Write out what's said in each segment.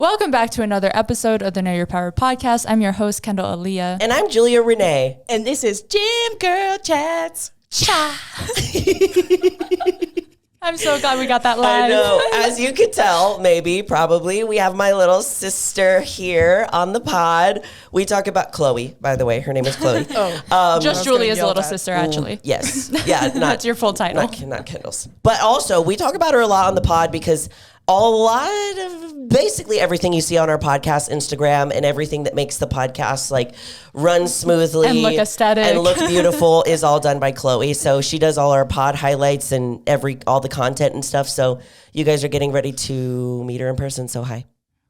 Welcome back to another episode of the Know Your Power podcast. I'm your host, Kendall Aaliyah. And I'm Julia Renee. And this is Gym Girl Chats. Cha. I'm so glad we got that live. I know. As you could tell, probably, we have my little sister here on the pod. We talk about Chloe, by the way. Her name is Chloe. Just Julia's little sister, actually. Yes. Yeah. That's your full title. Not Kendall's. But also, we talk about her a lot on the pod because a lot of basically everything you see on our podcast, Instagram, and everything that makes the podcast like run smoothly and look aesthetic and look beautiful is all done by Chloe. So she does all our pod highlights and all the content and stuff. So you guys are getting ready to meet her in person. So hi.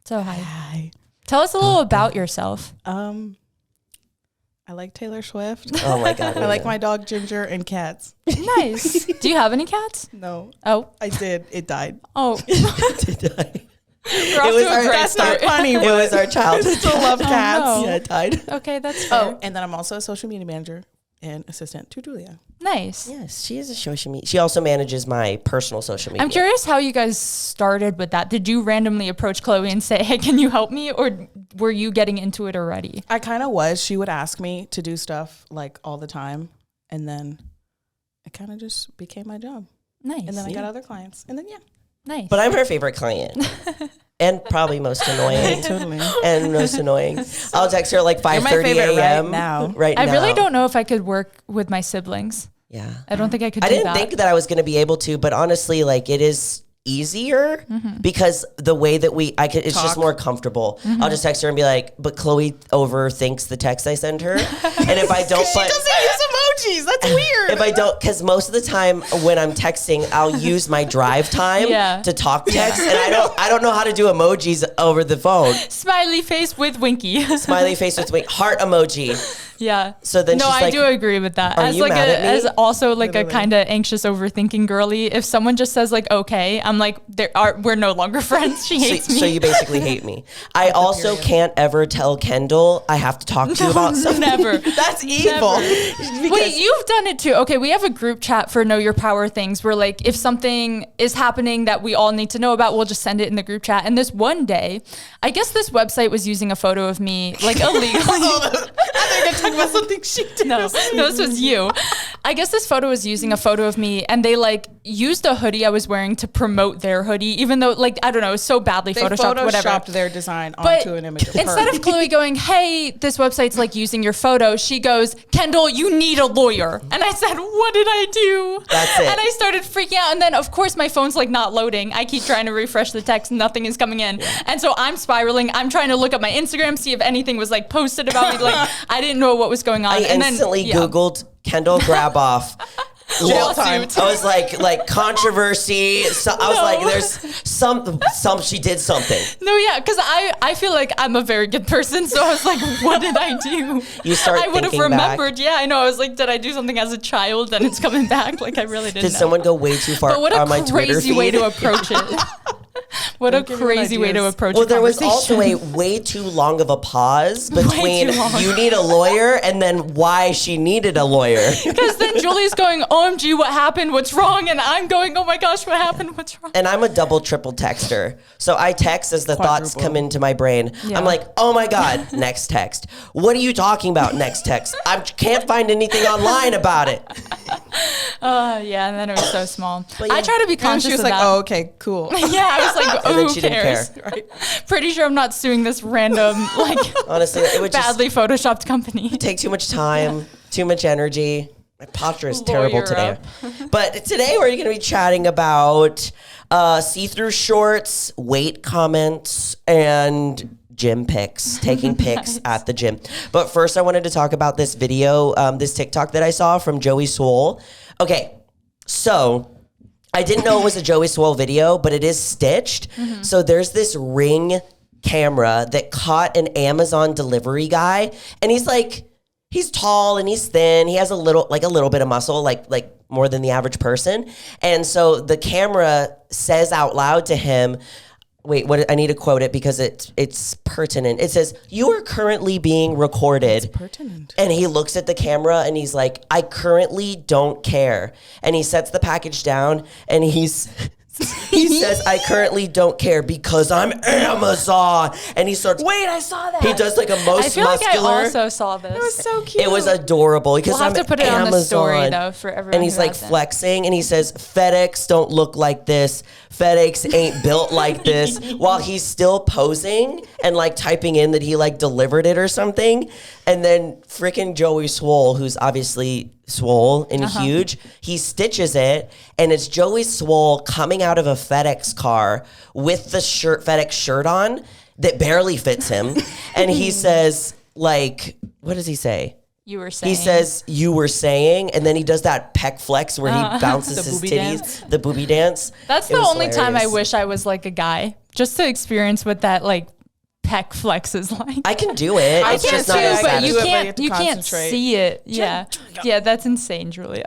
Hi. Tell us a little about yourself. I like Taylor Swift. Oh my God. I like my dog Ginger and cats. Nice. Do you have any cats? No. Oh. I did. It died. Oh. It That's not funny. It was our child. I still love cats. Oh, no. Yeah, it died. Okay, that's fair. Oh, and then I'm also a social media manager and assistant to Julia. Nice. Yes, she is a social media. She also manages my personal social media. I'm curious how you guys started with that. Did you randomly approach Chloe and say, hey, can you help me? Or were you getting into it already? I kind of was. She would ask me to do stuff like all the time. And then it kind of just became my job. Nice. And then I got other clients. And then, Nice. But I'm her favorite client. And probably most annoying. Totally. And most annoying. I'll text her at like 5:30 a.m. right now. Right now. I really don't know if I could work with my siblings. Yeah. I don't think I could I do didn't that. think that I was going to be able to, but honestly, like it is easier because the way that it's just more comfortable. I'll just text her and be like, but Chloe overthinks the text I send her. And if I don't She doesn't use emojis. That's weird. If I don't, because most of the time when I'm texting, I'll use my drive time to talk text, and I don't know how to do emojis over the phone. Smiley face with winky. Smiley face with me, heart emoji. Yeah. So then she's I like, do agree with that. "Are As you like mad at me?" as also like Literally. a kind of anxious, overthinking girly. If someone just says like okay, I'm like we're no longer friends. She hates me. So you basically hate me. I also can't ever tell Kendall I have to talk to you about something. Never. That's evil. Wait, you've done it too. Okay, we have a group chat for Know Your Power things where like if something is happening that we all need to know about, we'll just send it in the group chat. And this one day, I guess this website was using a photo of me like illegally. I think I talk about something she did. No, this was you. I guess this photo was using a photo of me and they like used a hoodie I was wearing to promote their hoodie, even though like, I don't know, it was so badly They photoshopped, whatever. their design But onto an image of instead her. of Chloe going, hey, this website's like using your photo, she goes, Kendall, you need a lawyer. And I said, what did I do? That's it. And I started freaking out. And then, of course, my phone's like not loading. I keep trying to refresh the text. Nothing is coming in. And so I'm spiraling. I'm trying to look up my Instagram, see if anything was like posted about me. Like, I didn't know what was going on. I and instantly then, Googled Kendall grab off. Jail time. Lawsuit. I was like controversy. So I was like, there's some she did something. No, yeah, because I feel like I'm a very good person. So I was like, what did I do? You start I would have thinking remembered. back. Yeah, I know. I was like, did I do something as a child and it's coming back? Like I really didn't Did know. someone go way too far But what on a my Twitter crazy feed? way to approach it. What a give me crazy way to ideas. approach Well, a there was conversation. also a way too long of a pause between too long. you need a lawyer and then why she needed a lawyer. Because then Julie's going, OMG, what happened? What's wrong? And I'm going, oh my gosh, what happened? What's wrong? And I'm a double, triple texter. So I text as the thoughts Quadruple. come into my brain. Yeah. I'm like, oh my God, next text. What are you talking about, next text? I can't find anything online about it. Yeah, and then it was so small. But yeah. I try to be And conscious she was of like, that. oh, okay, cool. Yeah, I was like, And then who she didn't cares? care. Right. Pretty sure I'm not suing this random, like, Honestly, it would just badly photoshopped company. take too much time, too much energy. My posture is terrible Lawyer today. up. But today we're going to be chatting about see-through shorts, weight comments, and gym pics, taking pics at the gym. But first I wanted to talk about this video, this TikTok that I saw from Joey Swoll. Okay, so I didn't know it was a Joey Swoll video, but it is stitched. So there's this Ring camera that caught an Amazon delivery guy, and he's tall and he's thin. He has a little bit of muscle, like more than the average person. And so the camera says out loud to him, wait, what? I need to quote it because it's pertinent. It says, "You are currently being recorded." It's pertinent. And he looks at the camera and he's like, "I currently don't care." And he sets the package down and he's He says, I currently don't care because I'm Amazon. And he starts. Wait, I saw that. He does like a most I feel muscular. like I also saw this. It was so cute. It was adorable because We'll have I'm to put it Amazon. on the story though for everyone. And he's who like hasn't. flexing and he says, FedEx don't look like this. FedEx ain't built like this. While he's still posing and like typing in that he like delivered it or something. And then freaking Joey Swoll, who's obviously swole and huge, he stitches it and it's Joey Swoll coming out of a FedEx car with the FedEx shirt on that barely fits him. And he says, like, what does he say? You were saying. He says, you were saying, and then he does that pec flex where he bounces The his booby titties, dance. the booby dance. That's It the was only time I hilarious. wish I was like a guy, just to experience what that like pec flex is like. I can do it. I It's can just not too, as but you do it, but you satisfying. have to can't concentrate. see it. Yeah, yeah, that's insane, Julia.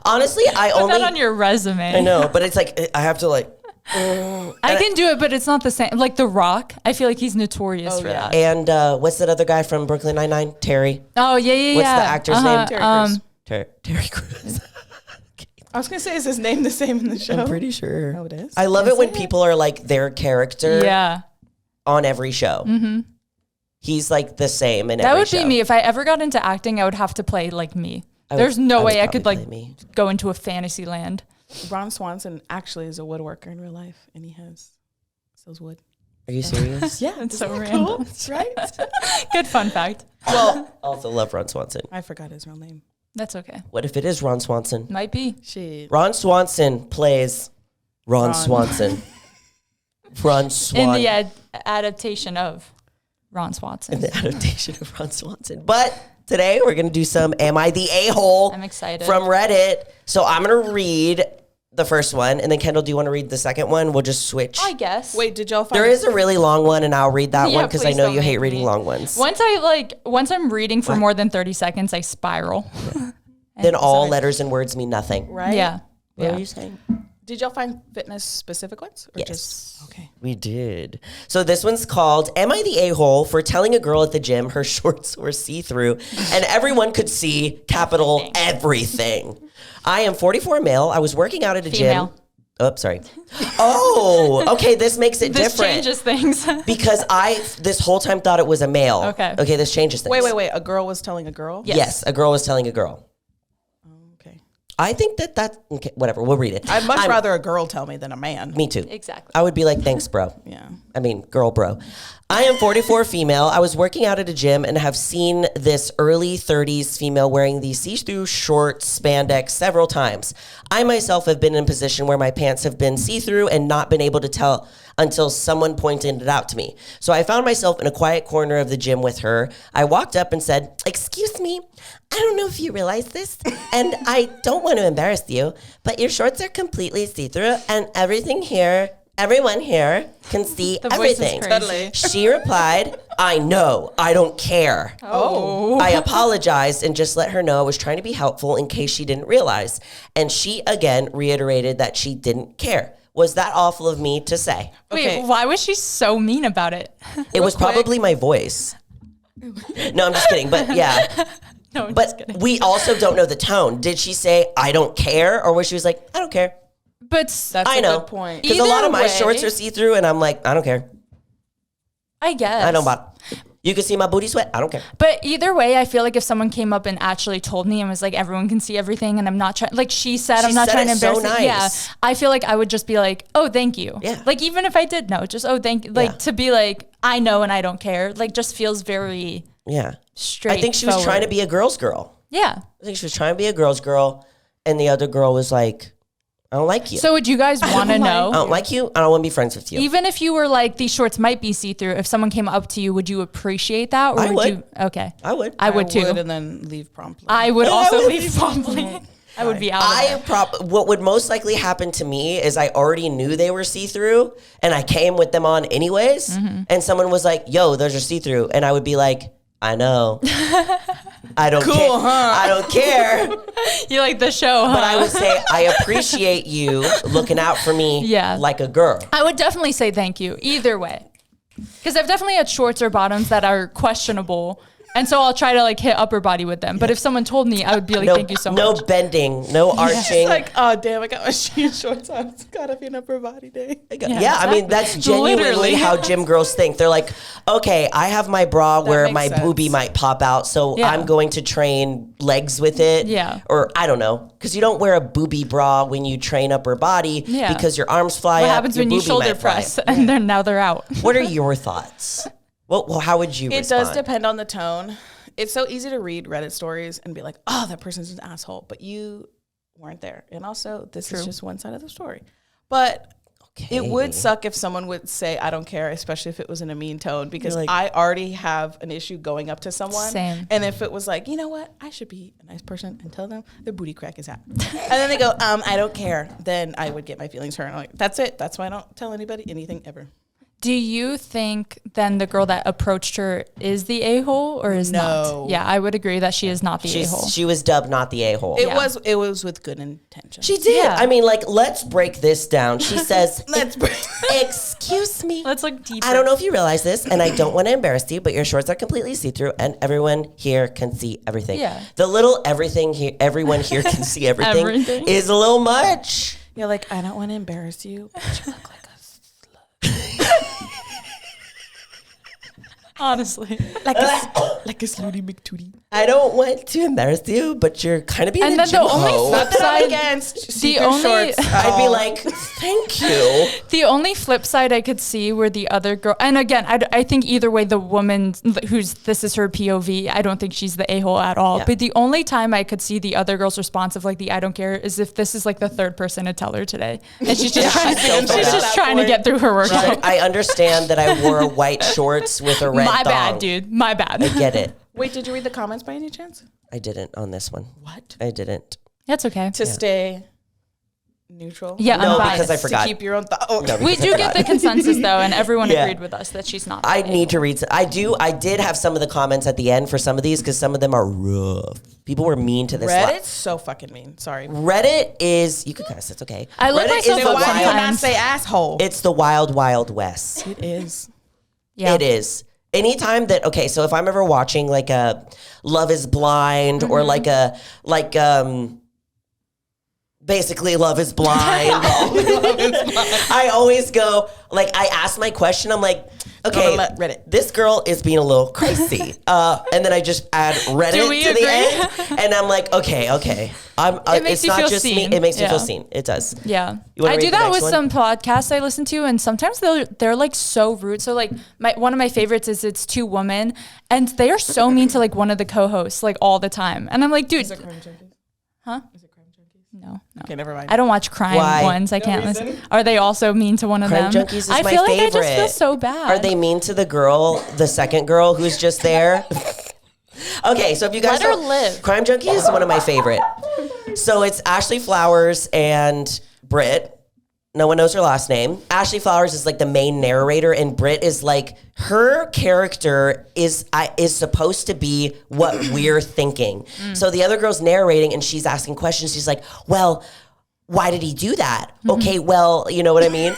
Honestly, I Put only. that on your resume. I know, but it's like, I have to like. I can do it, but it's not the same. Like The Rock, I feel like he's notorious for yeah. that. And what's that other guy from Brooklyn Nine-Nine? Terry. Oh yeah, yeah, What's yeah. the actor's name? Terry Crews. Terry Crews. I was gonna say, is his name the same in the show? I'm pretty sure. Oh, it is? I love Is it when it? people are like their character Yeah, on every show. Mm-hmm. He's like the same in that every would show. be me. If I ever got into acting, I would have to play like me. I would- There's no I would way I probably could like play me. go into a fantasy land. Ron Swanson actually is a woodworker in real life, and he sells wood. Are you serious? Yeah, It's so isn't that random. cool? Right? Good fun fact. Well, also love Ron Swanson. I forgot his real name. That's okay. What if it is Ron Swanson? Might be. Shit. Ron Swanson plays Ron Ron. Swanson. Ron Swan. In the adaptation of Ron Swanson. in the adaptation of Ron Swanson. But today we're going to do some Am I the A-hole? I'm excited. From Reddit. So I'm going to read the first one. And then Kendall, do you want to read the second one? We'll just switch. I guess. Wait, did y'all find There is a really long one and I'll read that Yeah, one because I please know don't you hate make reading me. long ones. Once I'm reading for more than 30 seconds, I spiral. Then all letters and words mean nothing. right? Yeah. What Yeah. are you saying? Did y'all find fitness specific ones? Or Yes. just okay. We did. So this one's called Am I the A-hole for telling a girl at the gym her shorts were see-through and everyone could see capital everything. I am 44 male. I was working out at a Female. gym. Oh, sorry. Oh, okay. This makes it This different. changes things. Because I this whole time thought it was a male. Okay. Okay, this changes things. Wait. A girl was telling a girl? Yes, a girl was telling a girl. Okay. I think that okay, whatever. We'll read it. I'd much rather a girl tell me than a man. Me too. Exactly. I would be like, thanks, bro. Yeah. I mean, girl, bro. I am 44 female. I was working out at a gym and have seen this early 30s female wearing these see-through short spandex several times. I myself have been in a position where my pants have been see-through and not been able to tell until someone pointed it out to me. So I found myself in a quiet corner of the gym with her. I walked up and said, "Excuse me, I don't know if you realize this, and I don't want to embarrass you, but your shorts are completely see-through and everyone here can see The voice is everything." crazy. Totally. She replied, "I know, I don't care." Oh. I apologized and just let her know I was trying to be helpful in case she didn't realize. And she again reiterated that she didn't care. Was that awful of me to say? Wait, Okay. why was she so mean about it? It was quick. probably my voice. No, I'm just kidding. But yeah. No, I'm just But kidding. we also don't know the tone. Did she say, "I don't care"? Or was she was like, "I don't care"? But That's I a know. good point. Because a lot Either of my way- shorts are see-through and I'm like, I don't care. I guess. I don't bother. You can see my booty sweat. I don't care. But either way, I feel like if someone came up and actually told me and was like, everyone can see everything and I'm not trying, like she said, She I'm not said trying to it so embarrass you. Yeah. nice. I feel like I would just be like, oh, thank you. Yeah. Like even if I did know, just, oh, thank you. Like Yeah. to be like, I know and I don't care, like just feels very Yeah. straight. I think she was trying to be a girl's girl. Yeah. I think she was trying to be a girl's girl, and the other girl was like, "I don't like you. So would you guys want to I know? don't like you. I don't want to be friends with you." Even if you were like, these shorts might be see-through, if someone came up to you, would you appreciate that? Or I would. you? Okay. I would. I would too. and then leave promptly. I would I also would leave promptly. I would be out of there. What would most likely happen to me is I already knew they were see-through, and I came with them on anyways. Mm-hmm. And someone was like, "Yo, those are see-through," and I would be like, "I know. I don't care. Cool, huh? I don't care." You like the show, huh? But I would say, "I appreciate you looking out for me, Yeah. like a girl." I would definitely say thank you either way. Because I've definitely had shorts or bottoms that are questionable And so I'll try to like hit upper body with them. But if someone told me, I would be like, thank you so much. No bending, no arching. It's like, oh damn, I got my jeans shorts on. It's gotta be an upper body day. I mean, that's genuinely Literally. how gym girls think. They're like, okay, I have my bra where makes my sense. boobie might pop out, so Yeah. I'm going to train legs with it. Yeah. Or I don't know, because you don't wear a boobie bra when you train upper body Yeah. because your arms fly What up. happens your when you boobie shoulder might fly press up. and then now they're out? What are your thoughts? Well, how would you It respond? does depend on the tone. It's so easy to read Reddit stories and be like, oh, that person's an asshole, but you weren't there. And also, this is just one side of the story. But it would suck if someone would say, I don't care, especially if it was in a mean tone, because like- I already have an issue going up to someone. Same. And if it was like, you know what, I should be a nice person and tell them their booty crack is out. And then they go, I don't care. Then I would get my feelings hurt. I'm like, that's it. That's why I don't tell anybody anything ever. Do you think then the girl that approached her is the a-hole or is No. not? Yeah, I would agree that she is not the a-hole. She was dubbed not the a-hole. It Yeah. was with good intention. She did. Yeah. I mean, like, let's break this down. She says, Let's break- excuse me. Let's look deeper. I don't know if you realize this, and I don't want to embarrass you, but your shorts are completely see-through, and everyone here can see everything. Yeah. The little everything here, everyone here can see everything, Everything. is a little much. You're like, I don't want to embarrass you, but you look like a Honestly. like a snooty McTootie. I don't want to embarrass you, but you're kind of being And a then the gym only hoe. flip side, Against the only, I'd be like, thank you. the only flip side I could see where the other girl, and again, I think either way, the woman this is her POV, I don't think she's the a-hole at all. Yeah. But the only time I could see the other girl's response of like the I don't care is if this is like the third person to tell her today. And she's just trying to get through her workout. Like, I understand that I wore white shorts with a red My thong. bad, dude. My bad. I get it. Wait, did you read the comments by any chance? I didn't on this one. What? I didn't. That's okay. To stay neutral? Yeah, No, unbiased. because I forgot. To keep your own thought. Oh, No, We because I do get forgot. the consensus though, and everyone Yeah. agreed with us that she's not. I the need to a-hole. read. I did have some of the comments at the end for some of these because some of them are rough. People were mean to this. Reddit's so fucking mean. Sorry. Reddit is. You could cuss. It's okay. I let Reddit myself is up the Why do you wild. not sometimes. say asshole? It's the wild, wild west. It is. Yeah. It is. Anytime that so if I'm ever watching like a Love Is Blind or like basically Love Is Blind. I always go, like, I ask my question. I'm like, okay, let Reddit. this girl is being a little crazy. And then I just add Reddit Do we to agree? the end. And I'm like, okay. It makes it's you not feel just seen. me. It makes me Yeah. feel seen. It does. Yeah. You wanna I read do the that next with one? some podcasts I listen to, and sometimes they're like so rude. So like one of my favorites is It's Two Women, and they are so mean to like one of the co-hosts like all the time. And I'm like, dude, Crime Junkies? Huh? Is it Crime Junkies? no. Okay, never mind. I don't watch crime Why? ones. I can't reason. listen. Are they also mean to one of Crime them? Junkies is I my feel like favorite. I just feel so bad. Are they mean to the girl, the second girl who's just there? Okay, so if you guys Let her don't- live. Crime Junkie is one of my favorite. So it's Ashley Flowers and Britt. No one knows her last name. Ashley Flowers is like the main narrator, and Britt is like her character is supposed to be what we're thinking. So the other girl's narrating, and she's asking questions. She's like, "Well, why did he do that? Okay, well, you know what I mean."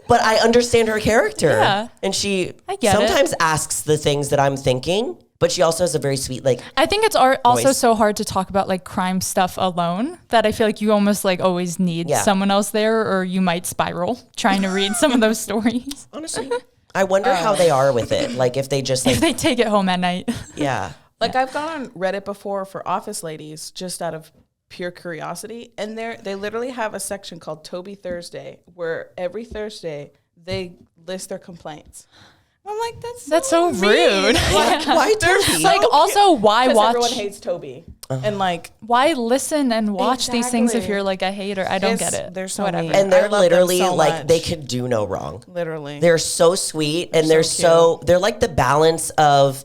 But I understand her character, Yeah. and she I get it. sometimes asks the things that I'm thinking. But she also has a very sweet, like, I think it's also voice. so hard to talk about like crime stuff alone that I feel like you almost like always need Yeah. someone else there, or you might spiral trying to read some of those stories honestly, I wonder how they are with it. Like, if they just, if like, they take it home at night. yeah. Like I've gone on Reddit before for office ladies just out of pure curiosity, and they literally have a section called Toby Thursday where every Thursday they list their complaints. I'm like, That's so mean. rude. Why Toby? Like also why Because watch? everyone hates Toby, and like Why listen and watch these things if Exactly. you're like a hater? I don't It's- get it. they're so Whatever. mean. And I they're love them literally so like, much. they could do no wrong. literally. They're so sweet, and so they're like the balance of,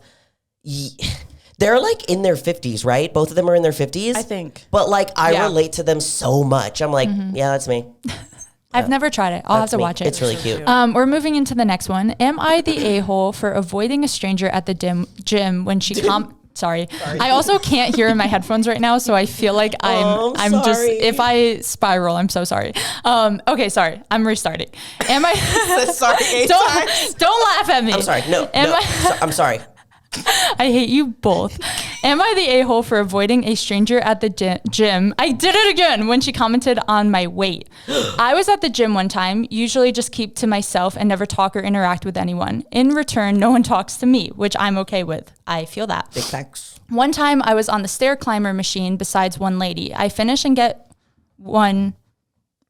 they're like in their 50s, right? Both of them are in their 50s. I think. But like, I Yeah. relate to them so much. I'm like, Mm-hmm. yeah, that's me. I've never tried it. I'll have That's to me. watch it. It's really cute. We're moving into the next one. Am I the a-hole for avoiding a stranger at the gym when she Sorry. I also can't hear in my headphones right now, so I feel like I'm just sorry. if I spiral, I'm so sorry. Okay, sorry. I'm restarting. Am I Sorry, don't laugh at me. I'm sorry. No, Am no. I- I'm sorry. I hate you both. Am I the a-hole for avoiding a stranger at the gym? I did it again when she commented on my weight. I was at the gym one time, usually just keep to myself and never talk or interact with anyone. In return, no one talks to me, which I'm okay with. I feel that. Big facts. One time I was on the stair climber machine besides one lady. I finish and get one,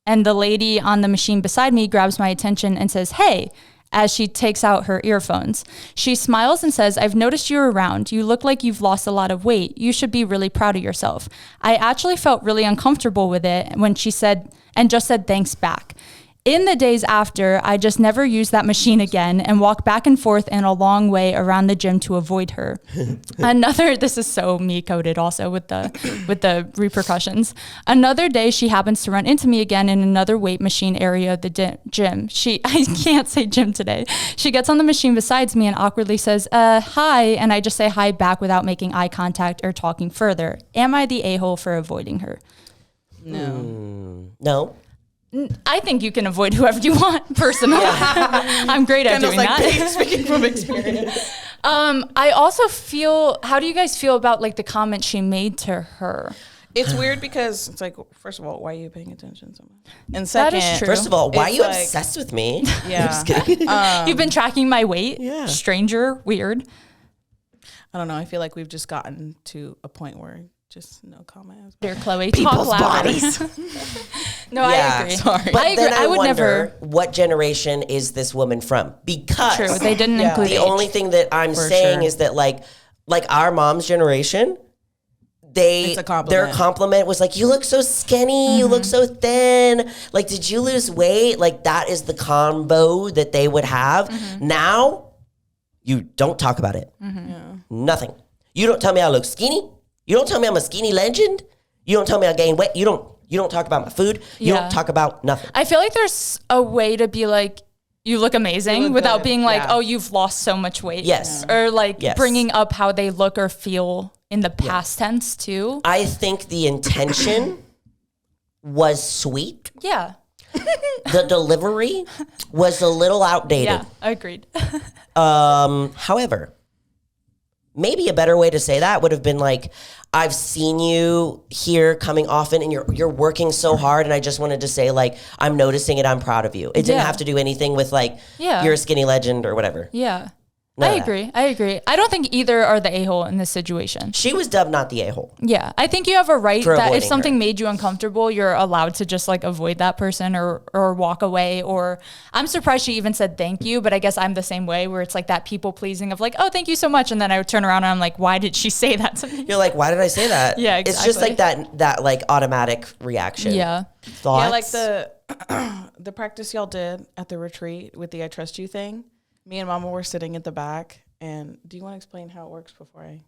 and the lady on the machine beside me grabs my attention and says, "Hey," as she takes out her earphones. She smiles and says, "I've noticed you're around. You look like you've lost a lot of weight. You should be really proud of yourself." I actually felt really uncomfortable with it when she said, and just said thanks back. In the days after, I just never used that machine again and walk back and forth in a long way around the gym to avoid her. This is so me coded also with the repercussions. Another day she happens to run into me again in another weight machine area of the gym. I can't say gym today. She gets on the machine besides me and awkwardly says, "Hi," and I just say hi back without making eye contact or talking further. Am I the a-hole for avoiding her? No. I think you can avoid whoever you want, personally. I'm great at doing that. Speaking from experience. I also feel, how do you guys feel about like the comment she made to her? It's weird because it's like, first of all, why are you paying attention so much? And second, That is true. First of all, why are It's you like- obsessed with me? Yeah. Just kidding. You've been tracking my weight? Yeah. Stranger, weird. I don't know. I feel like we've just gotten to a point where just no comment. Dear Chloe, People's talk louder. bodies. No, Yeah. I agree. Sorry. But I agree. then I would wonder, never. what generation is this woman from? Because True, they didn't Yeah. include the age. only thing that I'm For saying sure. is that like our mom's generation, It's a compliment. their compliment was like, "You look so skinny, you look so thin. Like, did you lose weight?" Like, that is the combo that they would have. Now, you don't talk about it. Nothing. You don't tell me I look skinny. You don't tell me I'm a skinny legend. You don't tell me I gained weight. You don't talk about my food. You Yeah. don't talk about nothing. I feel like there's a way to be like, you look amazing You look without good. being like, Yeah. "Oh, you've lost so much weight." Yes. Or like Yes. bringing up how they look or feel in the past tense too. I think the intention was sweet. Yeah. The delivery was a little outdated. Yeah. Agreed. However, maybe a better way to say that would have been like, "I've seen you here coming often and you're working so hard, and I just wanted to say, like, I'm noticing it, I'm proud of you." It didn't Yeah. have to do anything with like, Yeah. "You're a skinny legend" or whatever. Yeah. None I of that. agree. I agree. I don't think either are the a-hole in this situation. She was dubbed not the a-hole. Yeah. I think you have a right For that if avoiding something her. made you uncomfortable, you're allowed to just like avoid that person or walk away. Or I'm surprised she even said thank you, but I guess I'm the same way where it's like that people pleasing of like, "Oh, thank you so much." And then I would turn around and I'm like, why did she say that to me? You're like, "Why did I say that?" Yeah, It's just like that like automatic reaction. Yeah. Thoughts? Yeah, like the practice y'all did at the retreat with the "I trust you" thing. Me and Mama were sitting at the back. And do you want to explain how it works before I?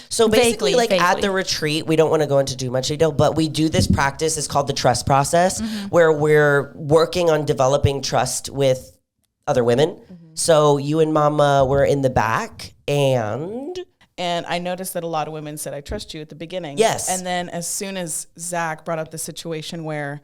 So basically, Vaguely. at the retreat, we don't want to go into too much detail, but we do this practice. It's called the trust process, where we're working on developing trust with other women. So you and Mama were in the back, and I noticed that a lot of women said, "I trust you" at the beginning. Yes. And then as soon as Zach brought up the situation where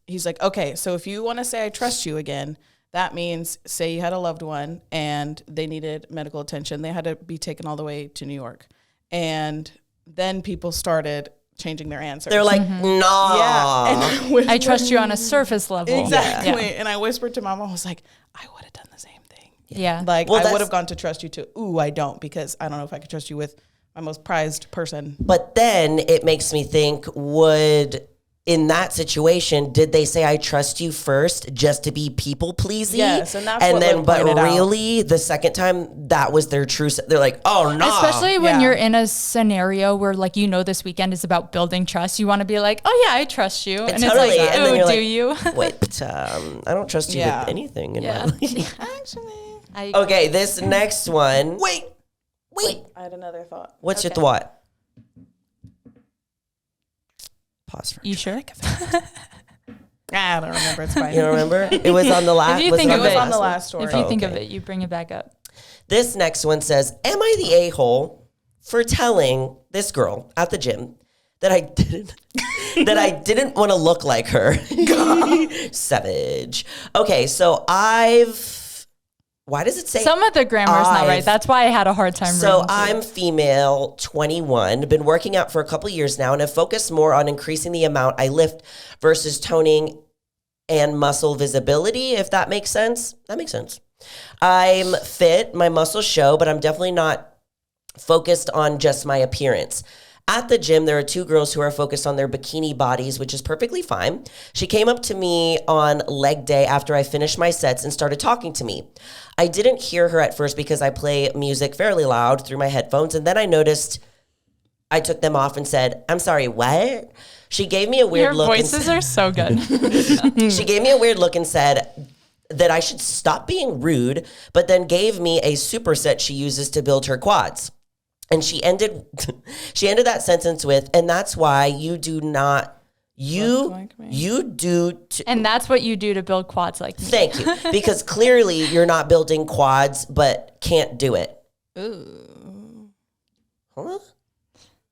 he's like, "Okay, so if you want to say I trust you again, that means say you had a loved one and they needed medical attention. They had to be taken all the way to New York." And then people started changing their answers. they're like, "Nah." yeah. And I whispered- I trust you on a surface level. Exactly. Yeah. And I whispered to Mama, I was like, "I would have done the same thing." Yeah. Like, Well, I would that's- have gone to trust you too. Ooh, I don't, because I don't know if I could trust you with my most prized person. But then it makes me think, in that situation, did they say "I trust you" first just to be people pleasing? Yes, and that's what Lynn but pointed out. really the second time that was their true. They're like, "Oh no!" Especially when Yeah. you're in a scenario where like, this weekend is about building trust. You want to be like, "Oh yeah, I trust you." And Totally. it's like, And then "Oh, you're do like, you?" Wait, I don't trust you Yeah. with anything in Yeah. my life. Actually, Okay, this next one. Wait. I had another thought. What's your thought? Pause for a You sure? I don't remember. It's fine. You don't remember? It was on the last. If you was think it of on It was it- on the one? last story. If you think of okay. it, you bring it back up. This next one says, "Am I the a-hole for telling this girl at the gym that I didn't want to look like her?" Savage. Okay, so Why does it say some of the grammar's not right? That's why I had a hard time reading. So I'm female, 21, been working out for a couple years now, and have focused more on increasing the amount I lift versus toning and muscle visibility, if that makes sense. That makes sense. I'm fit, my muscles show, but I'm definitely not focused on just my appearance. At the gym, there are 2 girls who are focused on their bikini bodies, which is perfectly fine. She came up to me on leg day after I finished my sets and started talking to me. I didn't hear her at first because I play music fairly loud through my headphones, and then I noticed I took them off and said, "I'm sorry, what?" She gave me a weird look. Your voices are so good. She gave me a weird look and said that I should stop being rude, but then gave me a superset she uses to build her quads. And she ended that sentence with, "And that's why you do not, you do." And that's what you do to build quads like me. Thank you. Because clearly you're not building quads, but can't do it. Ooh. Huh?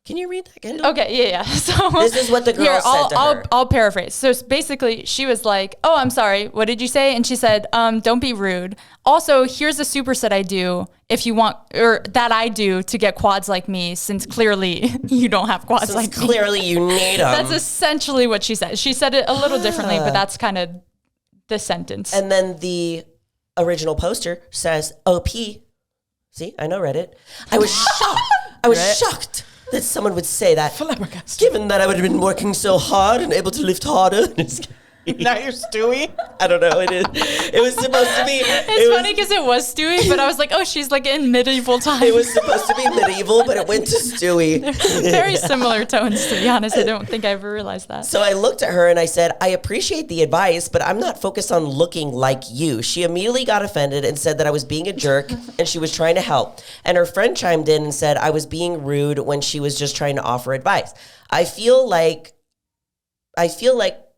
Can you read that, Kendall? Okay, yeah. So this is what the girl said to her. I'll paraphrase. So basically, she was like, "Oh, I'm sorry. What did you say?" And she said, "Don't be rude. Also, here's a superset I do if you want, or that I do to get quads like me. Since clearly you don't have quads like me. Clearly you need them." That's essentially what she said. She said it a little differently, but that's kind of the sentence. And then the original poster says, "OP." See, I know Reddit. I was shocked. I was shocked that someone would say that, given that I would have been working so hard and able to lift harder. Now you're Stewie? I don't know. It was supposed to be. It's funny because it was Stewie, but I was like, oh, she's like in medieval times. It was supposed to be medieval, but it went to Stewie. Very similar tones, to be honest. I don't think I ever realized that. So I looked at her and I said, "I appreciate the advice, but I'm not focused on looking like you." She immediately got offended and said that I was being a jerk and she was trying to help. And her friend chimed in and said I was being rude when she was just trying to offer advice. I feel like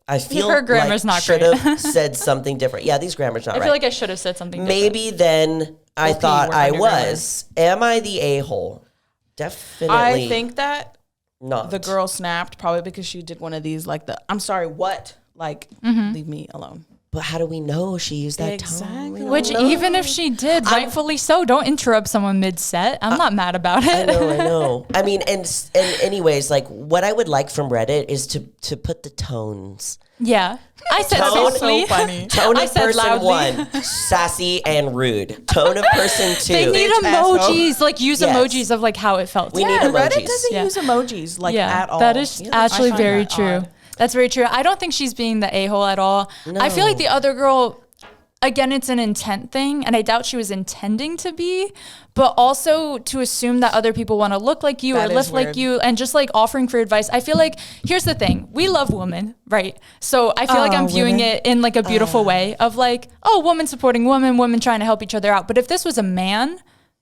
her grammar's not should great. have said something different. Yeah, these grammar's not right. I feel like I should have said something different. Maybe then I thought I was. Am I the a-hole? Definitely. I think that not. The girl snapped probably because she did one of these, like the "I'm sorry, what?" Like, leave me alone. But how do we know she used that tone? Which, even if she did, rightfully so, don't interrupt someone mid-set. I'm not mad about it. I know. I mean, and anyways, like, what I would like from Reddit is to put the tones. Yeah. I said so funny. Tone I of said person loudly. 1, sassy and rude. Tone of person 2. They need emojis. Like, use emojis of like how it felt. We need emojis. Reddit doesn't use emojis like at all. That is actually very that true. odd. That's very true. I don't think she's being the a-hole at all. No. I feel like the other girl, again, it's an intent thing, and I doubt she was intending to be, but also to assume that other people want to look like you or lift like you, and just like offering for advice. I feel like, here's the thing. We love women, right? So I feel like I'm viewing it in like a beautiful way of like, oh, woman supporting woman, women trying to help each other out. But if this was a man,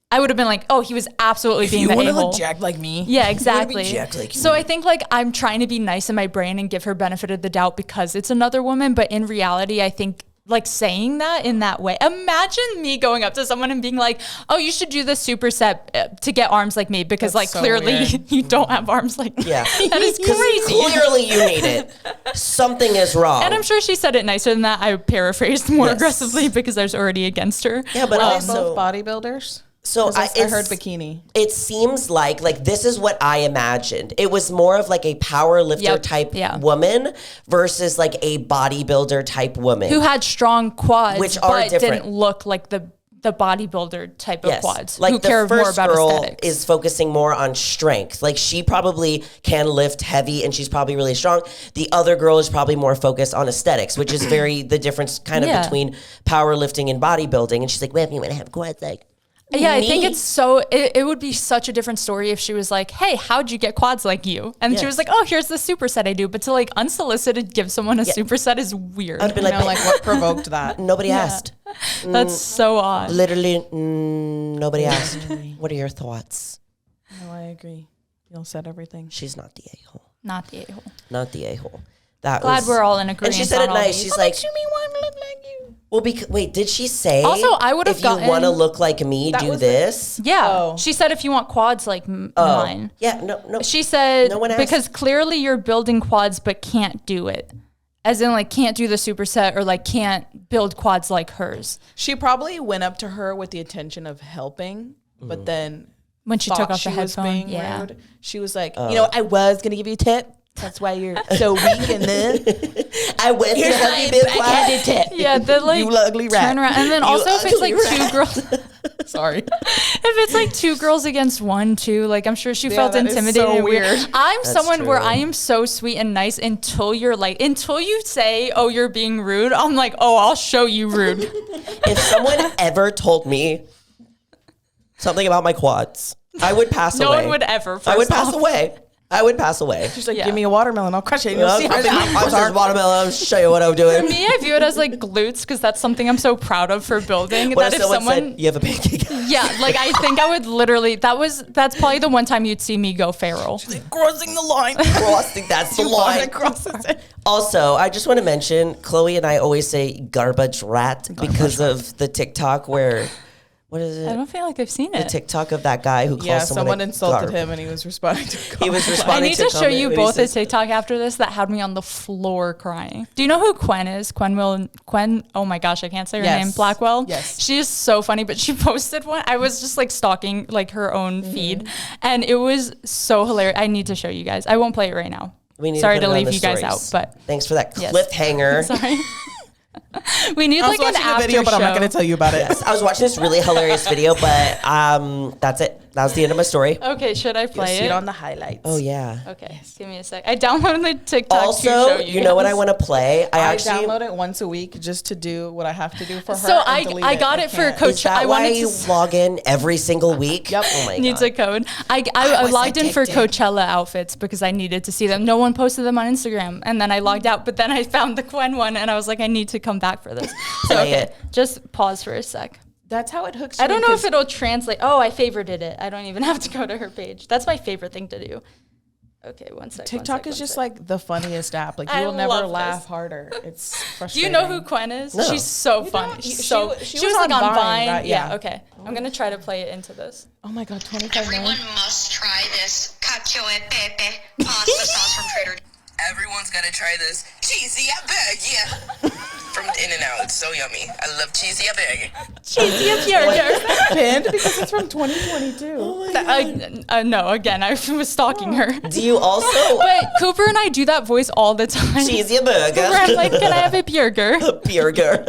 I would have been like, oh, he was absolutely being the a-hole. You want to look jacked like me? Yeah, exactly. Like so I think like I'm trying to be nice in my brain and give her benefit of the doubt because it's another woman. But in reality, I think like saying that in that way, imagine me going up to someone and being like, oh, you should do the superset to get arms like me because That's so clearly weird. you don't have arms like me. Yeah. That is crazy. Clearly you need it. Something is wrong. And I'm sure she said it nicer than that. I paraphrased more aggressively because I was already against her. Yeah, but also both bodybuilders. So I heard bikini. It seems like this is what I imagined. It was more of like a power lifter type woman versus like a bodybuilder type woman who had strong quads, which are but different. didn't look like the bodybuilder type of quads. Like who the care first more about girl aesthetics. is focusing more on strength. Like she probably can lift heavy and she's probably really strong. The other girl is probably more focused on aesthetics, which is very the difference kind of between powerlifting and bodybuilding. And she's like, well, you want to have quads like. Yeah, I think it's so, it would be such a different story if she was like, hey, how'd you get quads like you? And she was like, oh, here's the superset I do. But to like unsolicited give someone a superset is weird. I'd be Like what provoked that? Nobody asked. That's so odd. Literally, nobody asked. What are your thoughts? No, I agree. You all said everything. She's not the a-hole. Not the a-hole. Not the a-hole. Glad we're all in agreement. And she said it nice. She's like, "You me want to look like you?" well, wait, did she say? Also, I would have if gotten. you want to look like me, do this. Yeah, she said if you want quads like mine. Yeah, no. She said No one asked. because clearly you're building quads but can't do it. As in, like, can't do the superset or, like, can't build quads like hers. She probably went up to her with the intention of helping, but then When she took off the headphone. Rude, she was like, I was going to give you a tip. That's why you're so weak and then I went to help you build quads. tip. Yeah, the like You ugly rat. turn around. And then also if it's like two girls. Sorry. If it's like two girls against one too, like I'm sure she felt that is intimidated. so and weird. I'm That's someone where true. I am so sweet and nice until you say, oh, you're being rude. I'm like, oh, I'll show you rude. If someone ever told me something about my quads, I would pass No away. one would ever. I would first pass off. away. I would pass away. She's like, Yeah. give me a watermelon. I'll crush it. And you'll see how big my I'm quads are. watermelon. I'll show you what I'm doing. For me, I view it as like glutes because that's something I'm so proud of for building. What that if if someone someone, said, you have a pancake? yeah, like I think I would literally. That's probably the one time you'd see me go feral. Crossing the line. Crossing, that's the line. Also, I just want to mention, Chloe and I always say garbage rat because of the TikTok where, what is I it? don't feel like I've seen The it. TikTok of that guy who calls Yeah, someone someone a insulted garb. him and he was responding to He was I responding need to show comment you when he both a says- TikTok after this that had me on the floor crying. Do you know who Quen is? Quen, oh my gosh, I can't say her Yes. name. Blackwell. Yes. She is so funny, but she posted one. I was just like stalking like her own feed and it was so hilarious. I need to show you guys. I won't play it right now. We need Sorry to, to put it on leave the you guys stories. out, but Thanks for that Yes. cliffhanger. sorry. We need I was like an watching the after video, but I'm not show. going to tell you about it. Yes, I was watching this really hilarious video, but that's it. That was the end of my story. Okay, should I You'll play see it it? on the highlights. Oh yeah. Okay, give me a sec. I downloaded the TikTok to Also, show you. you know what I guys. want to play? I actually download it once a week just to do what I have to do for her. So and delete I got it for can't. Coach. Is that I why wanted you to log in every single week? Yep. Oh my needs god. a code. I was logged in for addicted. Coachella outfits because I needed to see them. No one posted them on Instagram, and then I logged out. But then I found the Quen one, and I was like, I need to come back for this. So Play okay, it. just pause for a sec. That's how it hooks you. I don't know if 'cause it'll translate. Oh, I favorited it. I don't even have to go to her page. That's my favorite thing to do. Okay, one sec. TikTok is just like the funniest app. Like you I will never love laugh this. harder. It's Do frustrating. you know who Quen is? No. She's so You funny. don't? She's She- so she she was was like on on Vine, Vine. right? Yeah. Yeah. Okay. I'm gonna try to play it into this. Oh my god, 25 Everyone million. must try this cacio e pepe pasta sauce from Trader. Everyone's gotta try this cheesy burger from In-N-Out. It's so yummy. I love cheesy burger. Cheesy burger. Pinned because it's from 2022. No, again, I was stalking her. Do you also But Cooper and I do that voice all the time. cheesy burger? Where I'm like, can I have a burger? burger.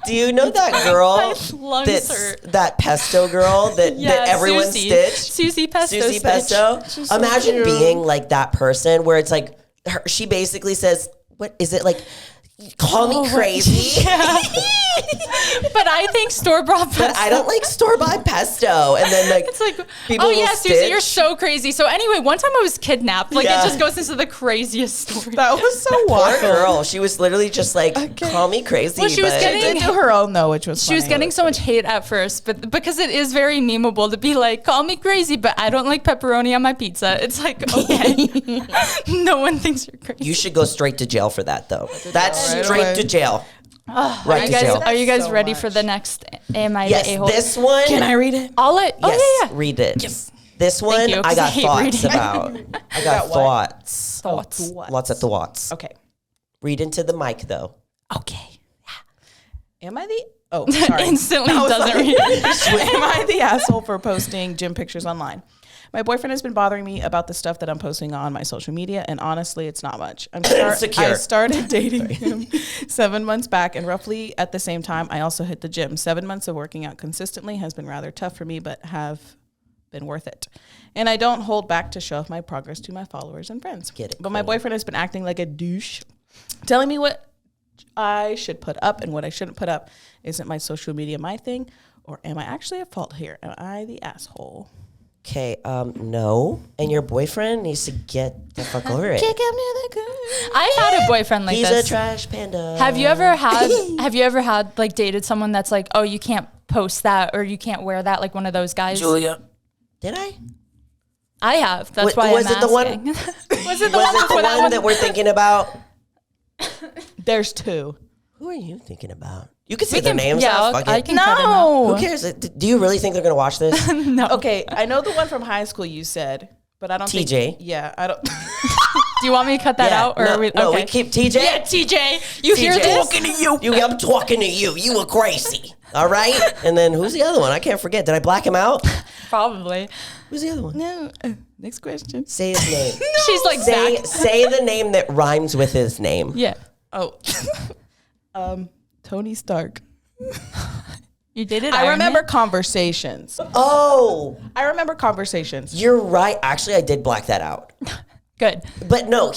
Do you know that girl? My lungs That's hurt. that pesto girl that everyone Susie. stitched. Susie Pesto. Susie Stitch. Pesto. so Imagine cute. being like that person where it's like she basically says, "What is it like? Call me crazy." But I think store bought pesto. But I don't like store bought pesto. And then like It's like, people oh will yeah, Susie, you're stitch. so crazy. So anyway, one time I was kidnapped. Like Yeah. it just goes into the craziest story. That was so Poor wild. girl. She was literally just like, Okay. call me crazy. Well, she was but- She getting- did do her own though, which was She was funny. getting so much hate at first, but because it is very memeable to be like, call me crazy, but I don't like pepperoni on my pizza. It's like, okay. No one thinks you're crazy. You should go straight to jail for that though. That's Right straight away. to jail. Are Right you to guys, jail. are you guys So ready much. for the next AMI Yes, a-hole? this one. Can I read it? All it. Oh Yes, yeah, read it. Yes. This one, you, 'cause I I got hate thoughts reading. about. I got Got what? thoughts. Thoughts. Lots of thoughts. Okay. Read into the mic though. Okay. Am I the? Oh, sorry. Instantly I was doesn't like, read. Am I the asshole for posting gym pictures online? My boyfriend has been bothering me about the stuff that I'm posting on my social media, and honestly, it's not much. Insecure. I started dating him 7 months back, and roughly at the same time, I also hit the gym. 7 months of working out consistently has been rather tough for me, but have been worth it. And I don't hold back to show off my progress to my followers and friends. Get it, But my Chloe. boyfriend has been acting like a douche, telling me what I should put up and what I shouldn't put up. Isn't my social media my thing, or am I actually at fault here? Am I the asshole? Okay, no. And your boyfriend needs to get the fuck over it. Kick him to the curb. I had a boyfriend like He's this. a trash panda. Have you ever had like dated someone that's like, oh, you can't post that or you can't wear that, like one of those guys? Julia? Did I? I have. That's Wa- why was I'm it the one- asking. Was it the Was one it the before that one one? that we're thinking about? There's two. Who are you thinking about? You can say their can- names. yeah, out. Fuck I it. can cut 'em out. Who cares? Do you really think they're gonna watch this? No. Okay, I know the one from high school you said, but I don't think. TJ. Yeah, I don't. Do you want me to cut that out? Or no, are we, no, okay. we keep TJ. Yeah, TJ, you hear TJ, this? talking to you. I'm talking to you. You were crazy. All right. And then who's the other one? I can't forget. Did I black him out? Probably. Who's the other one? No. Next question. Say his name. She's like, Say the name that rhymes with his name. yeah. Oh. Tony Stark. You did it. I Iron remember Man? conversations. Oh, I remember conversations. you're right. Actually, I did black that out. Good. But no,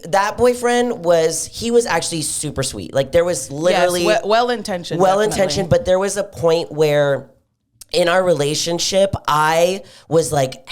that boyfriend was actually super sweet. Like there was literally well-intentioned. well-intentioned, but there was a point where in our relationship, I was like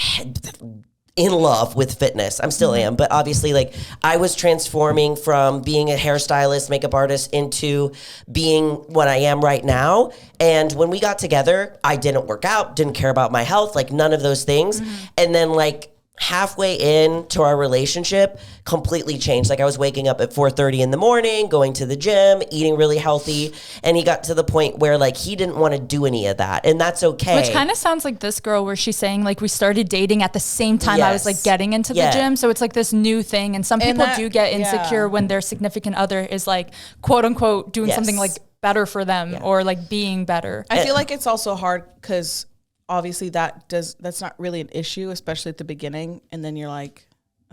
in love with fitness. I'm still am, but obviously like I was transforming from being a hairstylist, makeup artist into being what I am right now. And when we got together, I didn't work out, didn't care about my health, like none of those things. And then like halfway into our relationship completely changed. Like I was waking up at 4:30 in the morning, going to the gym, eating really healthy. And he got to the point where like he didn't want to do any of that. And that's okay. Which kind of sounds like this girl where she's saying like we started dating at the same time I was like getting into the gym. So it's like this new thing. And some people do get insecure when their significant other is like quote unquote doing something like better for them or like being better. I feel like it's also hard because obviously that's not really an issue, especially at the beginning. And then you're like,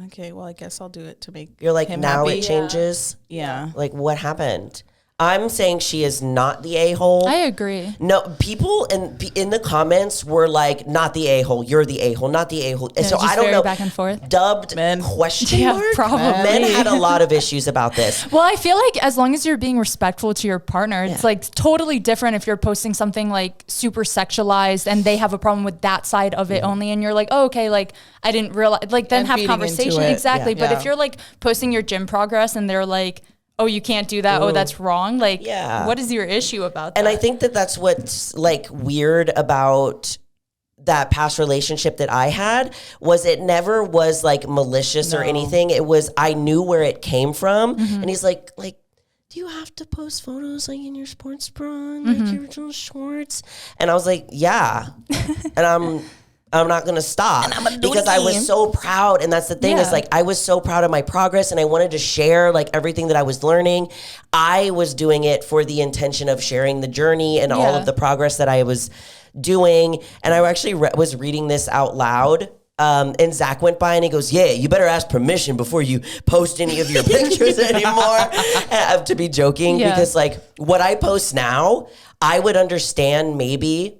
okay, well, I guess I'll do it to make you're like, him now happy. it changes. Yeah. Like what happened? I'm saying she is not the a-hole. I agree. No, people in the comments were like, not the a-hole, you're the a-hole, not the a-hole. And so just I don't very know. back and forth. Dubbed Men. question Yeah, mark? probably. Men had a lot of issues about this. Well, I feel like as long as you're being respectful to your partner, it's like totally different if you're posting something like super sexualized and they have a problem with that side of it only. And you're like, oh, okay, like I didn't realize, like then And have feeding conversation. into it. Exactly. Yeah. But Yeah. if you're like posting your gym progress and they're like, oh, you can't do that. Oh, that's wrong. Like, what is your issue about that? And I think that's what's like weird about that past relationship that I had was it never was like malicious or anything. It was, I knew where it came from. And he's like, do you have to post photos like in your sports bra, like your original shorts? And I was like, yeah. And I'm not going to stop because I was so proud. And that's the thing is like, I was so proud of my progress and I wanted to share like everything that I was learning. I was doing it for the intention of sharing the journey and all of the progress that I was doing. And I actually was reading this out loud. And Zach went by and he goes, yeah, you better ask permission before you post any of your pictures anymore. To be joking because like what I post now, I would understand maybe.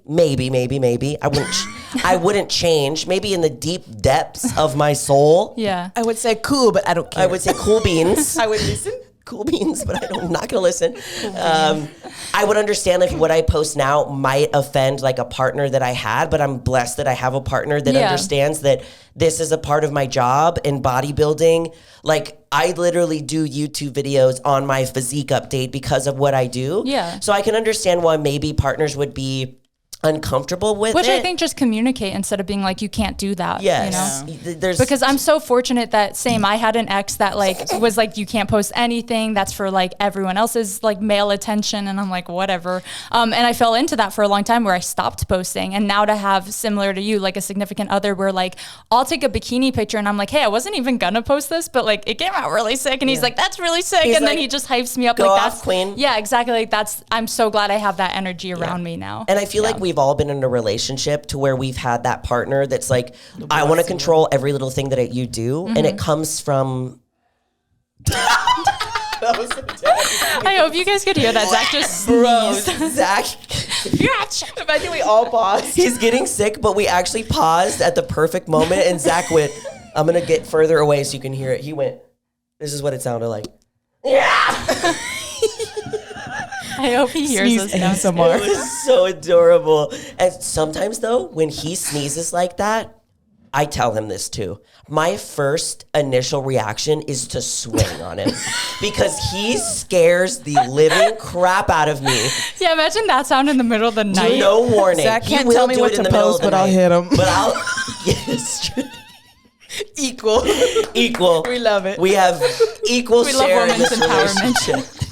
I wouldn't change. Maybe in the deep depths of my soul. yeah. I would say cool, but I don't care. I would say cool beans. I would listen. Cool beans, but I'm not going to listen. I would understand if what I post now might offend like a partner that I had, but I'm blessed that I have a partner that understands that this is a part of my job in bodybuilding. Like I literally do YouTube videos on my physique update because of what I do. Yeah. So I can understand why maybe partners would be uncomfortable with Which it. I think just communicate instead of being like, you can't do that. Yes. You know? There's Because I'm so fortunate that I had an ex that like was like, you can't post anything. That's for like everyone else's like male attention. And I'm like, whatever. And I fell into that for a long time where I stopped posting. And now to have similar to you, like a significant other where like, I'll take a bikini picture and I'm like, hey, I wasn't even gonna post this, but like it came out really sick. And he's like, that's really sick. He's and like, then he just hypes me up. go Like off, that's queen. Yeah, exactly. Like I'm so glad I have that energy around me now. And I feel like we've all been in a relationship to where we've had that partner that's like, I want to control every little thing that you do. And it comes from... I hope you guys could hear that. Zach just Bro, sneezed. Zach, Imagine we all paused. he's getting sick, but we actually paused at the perfect moment. And Zach went, I'm going to get further away so you can hear it. He went, this is what it sounded like. I hope he hears us now. It was so adorable. And sometimes though, when he sneezes like that, I tell him this too. My first initial reaction is to swing on him because he scares the living crap out of me. Yeah, imagine that sound in the middle of the night. No warning. Zach He can't will tell me do what it in to the middle post, of the but I'll night. hit him. But I'll yes, Equal. equal. We love it. We have equal We love share in women's this empowerment. relationship.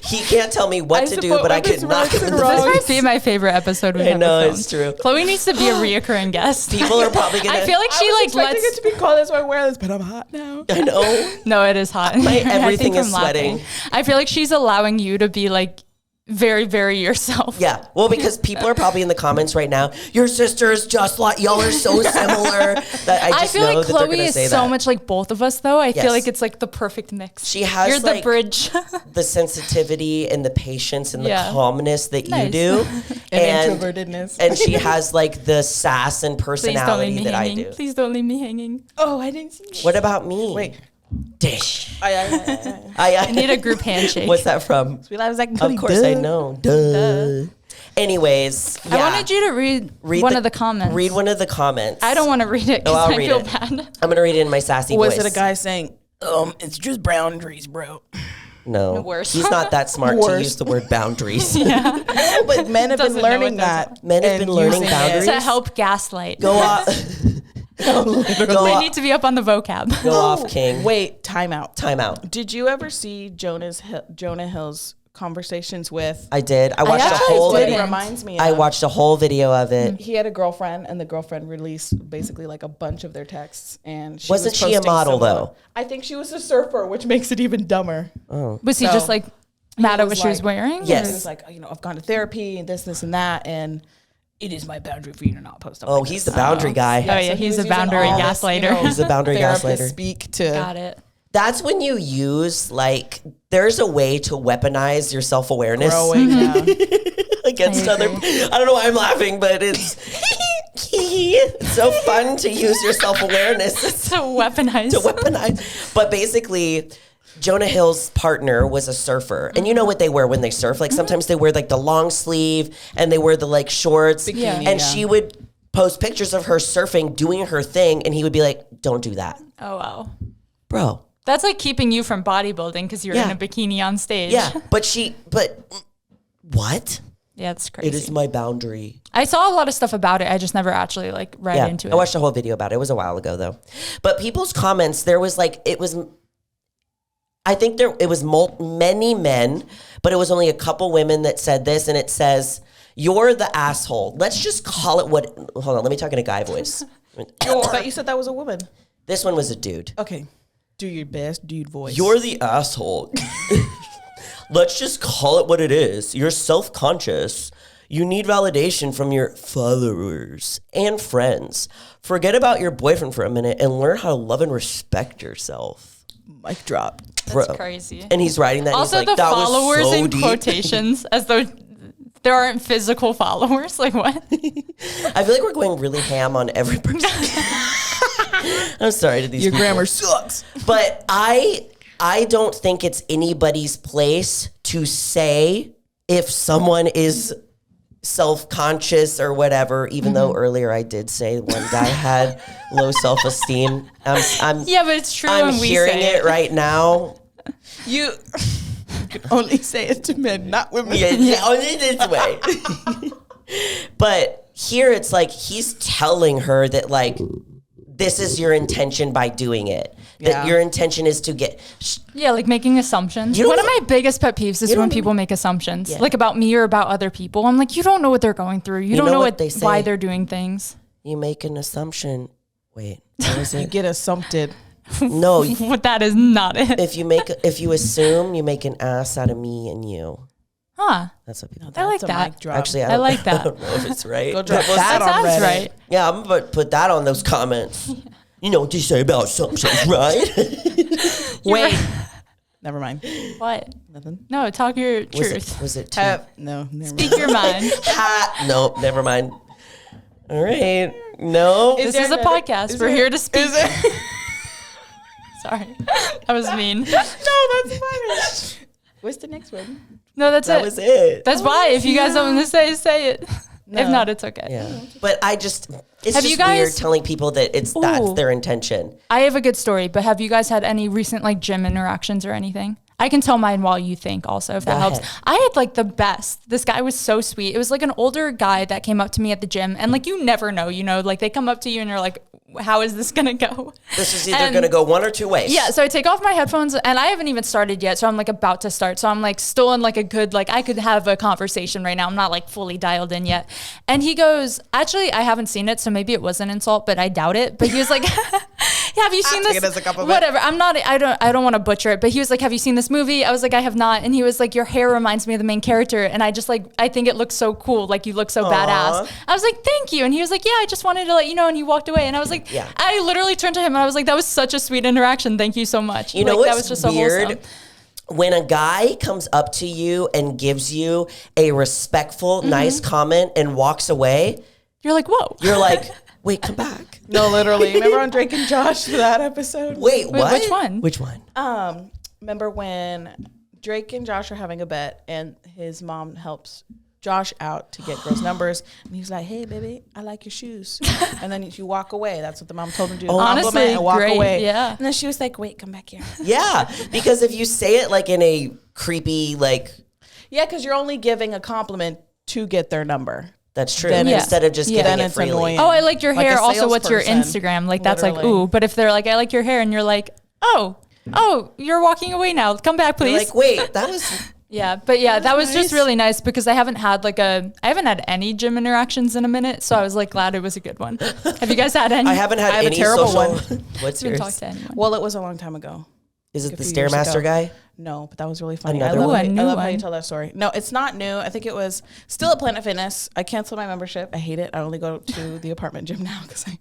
He can't tell me what to do, but I can knock him in the This face. might be my favorite episode we I ever know, filmed. it's true. Chloe needs to be a reoccurring guest. People are probably gonna. I feel like she I was like expecting lets. it to be called this, so I wear this, but I'm hot now. I know. No, it is hot. everything is from laughing. sweating. I feel like she's allowing you to be like very, very yourself. Yeah. Well, because people are probably in the comments right now. Your sister is just like y'all are so similar. That I I just feel know like that they're Chloe gonna is say so that. much like both of us, though. I Yes. feel like it's like the perfect mix. She has, You're like, the bridge. The sensitivity and the patience and the Yeah. calmness that you Nice. do, And introvertedness. and she has like the sass and Please don't leave personality me that I hanging. do. Please don't leave me hanging. Oh, I didn't see What about me? Wait. Dang. I need a group handshake. What's that from? Sweet Life was like, Of course I know. Duh. Anyways, I yeah. wanted you to read one of the comments. Read one of the comments. I don't want to read it Oh, because I'll I read feel it. bad. I'm gonna read it in my sassy Was voice. it a guy saying, it's just boundaries, bro? No, Worse. he's not that smart to Worse. use the word boundaries. But men have Doesn't been know learning it that. Men have and been learning using it. boundaries. To help gaslight. Go off. Go They off. need to be up on the vocab. Go off, King. Wait, time out. Time out. Did you ever see Jonah Hill's conversations with? I did. I watched a actually whole didn't. video. It reminds me. I of. watched a whole video of it. He had a girlfriend, and the girlfriend released basically like a bunch of their texts. And she Wasn't was she a posting model, similar- though? I think she was a surfer, which makes it even dumber. Was he So, just like mad at was what she was like- wearing? Yes. He was like, I've gone to therapy and this and that, and it is my boundary for you to not post stuff. Oh, like he's this. the boundary guy. Oh, yeah, so he's was a using boundary all this, gaslighter. He's a boundary therapist gaslighter. Speak to Got it. That's when you use like. There's a way to weaponize your self-awareness growing. Yeah. against I other. agree. I don't know why I'm laughing, but it's so fun to use your self-awareness. So weaponized. To weaponize. But basically, Jonah Hill's partner was a surfer. And you know what they wear when they surf? Like sometimes they wear like the long sleeve and they wear the like shorts. Yeah. And she would post pictures of her surfing, doing her thing. And he would be like, don't do that. Oh, wow. Bro. That's like keeping you from bodybuilding because you're Yeah. in a bikini on stage. Yeah. But what? Yeah, it's crazy. It is my boundary. I saw a lot of stuff about it. I just never actually like read into it. I watched a whole video about it. It was a while ago though. But people's comments, there was like, it was many men, but it was only a couple women that said this, and it says, "You're the asshole." Let's just call it what. Hold on, let me talk in a guy voice. I thought you said that was a woman. This one was a dude. Okay. Do your best dude voice. You're the asshole. Let's just call it what it is. You're self-conscious. You need validation from your followers and friends. Forget about your boyfriend for a minute and learn how to love and respect yourself. mic drop. That's Bro. crazy. And he's writing that. And Also, he's like, the that followers was so in deep. quotations as though there aren't physical followers. Like what? I feel like we're going really ham on every person. I'm sorry to these Your people. grammar sucks. But I don't think it's anybody's place to say if someone is self-conscious or whatever, even though earlier I did say one guy had low self-esteem. I'm Yeah, but it's true. I'm when we hearing say it right now. You can only say it to men, not women. Yeah, only this way. But here it's like he's telling her that like this is your intention by doing it. That Yeah. your intention is to get Yeah, like making assumptions. You don't One of know- my biggest pet peeves is You when don't people make assumptions, Yeah. like about me or about other people. I'm like, you don't know what they're going through. You don't know know what what they say. why they're doing things. you make an assumption. Wait, what is You it? get assumpted. No, What that is not it. if you assume, you make an ass out of me and you. Huh. That's what people. I like That's a that. mic drop. Actually, I like that. I don't know if it's right. Go drop but that That on sounds Reddit. right. yeah, I'm gonna put that on those comments. You know what they say about assumptions, right? Wait. Never mind. What? Nothing. No, talk your truth. Was it too? No, never Speak mind. your mind. Ha! Nope, never mind. All right. No. This is a podcast. We're here to speak. Is there? Sorry. That was mean. No, that's funny. What's the next one? No, that's that it. was it. That's why. If you guys don't want to say it. If not, it's okay. Yeah. But it's Have just you guys- weird telling people that that's Ooh. their intention. I have a good story, but have you guys had any recent like gym interactions or anything? I can tell mine while you think also, if that Go helps. ahead. I had like the best. This guy was so sweet. It was like an older guy that came up to me at the gym, and like you never know, like they come up to you and you're like, how is this going to go? This is either going to go one or two ways. Yeah, so I take off my headphones and I haven't even started yet. So I'm like about to start. So I'm like still in like a good, like I could have a conversation right now. I'm not like fully dialed in yet. And he goes, actually, I haven't seen it. So maybe it was an insult, but I doubt it. But he was like, have you seen this? It as a compliment. Whatever. I don't want to butcher it. But he was like, have you seen this movie? I was like, I have not. And he was like, your hair reminds me of the main character. And I just like, I think it looks so cool. Like you look so badass. I was like, thank you. And he was like, yeah, I just wanted to let you know. And he walked away. And I was like, I literally turned to him and I was like, that was such a sweet interaction. Thank you so much. You know like, what's that was just weird? So wholesome. When a guy comes up to you and gives you a respectful, nice comment and walks away, you're like, whoa. You're like, wait, come back. No, literally. Remember on Drake and Josh for that episode? Wait, what? Which one? Which one? Remember when Drake and Josh are having a bet and his mom helps Josh out to get girls' numbers, and he's like, "Hey, baby, I like your shoes," and then you walk away. That's what the mom told him to do. Honestly, compliment and walk great, away. yeah. And then she was like, "Wait, come back here." Yeah, because if you say it like in a creepy, like, Yeah, because you're only giving a compliment to get their number. that's true. Then Instead of just then giving it it's freely. annoying. Oh, I like your Like hair. a Also, what's your salesperson, Instagram? Like, that's like, literally. ooh. But if they're like, I like your hair, and you're like, oh, you're walking away now. Come back, please. You're like, wait, that was... Yeah, but yeah, that was just nice. really nice because I haven't had any gym interactions in a minute, so I was like glad it was a good one. Have you guys had any? I haven't had I have a any terrible social... one. What's Didn't talk yours? to anyone. Well, it was a long time ago. Is it a the few years Stairmaster ago. guy? No, but that was really funny. Another I love, one? how, Ooh, a I new love how you one. tell that story. No, it's not new. I think it was still at Planet Fitness. I canceled my membership. I hate it. I only go to the apartment gym now because I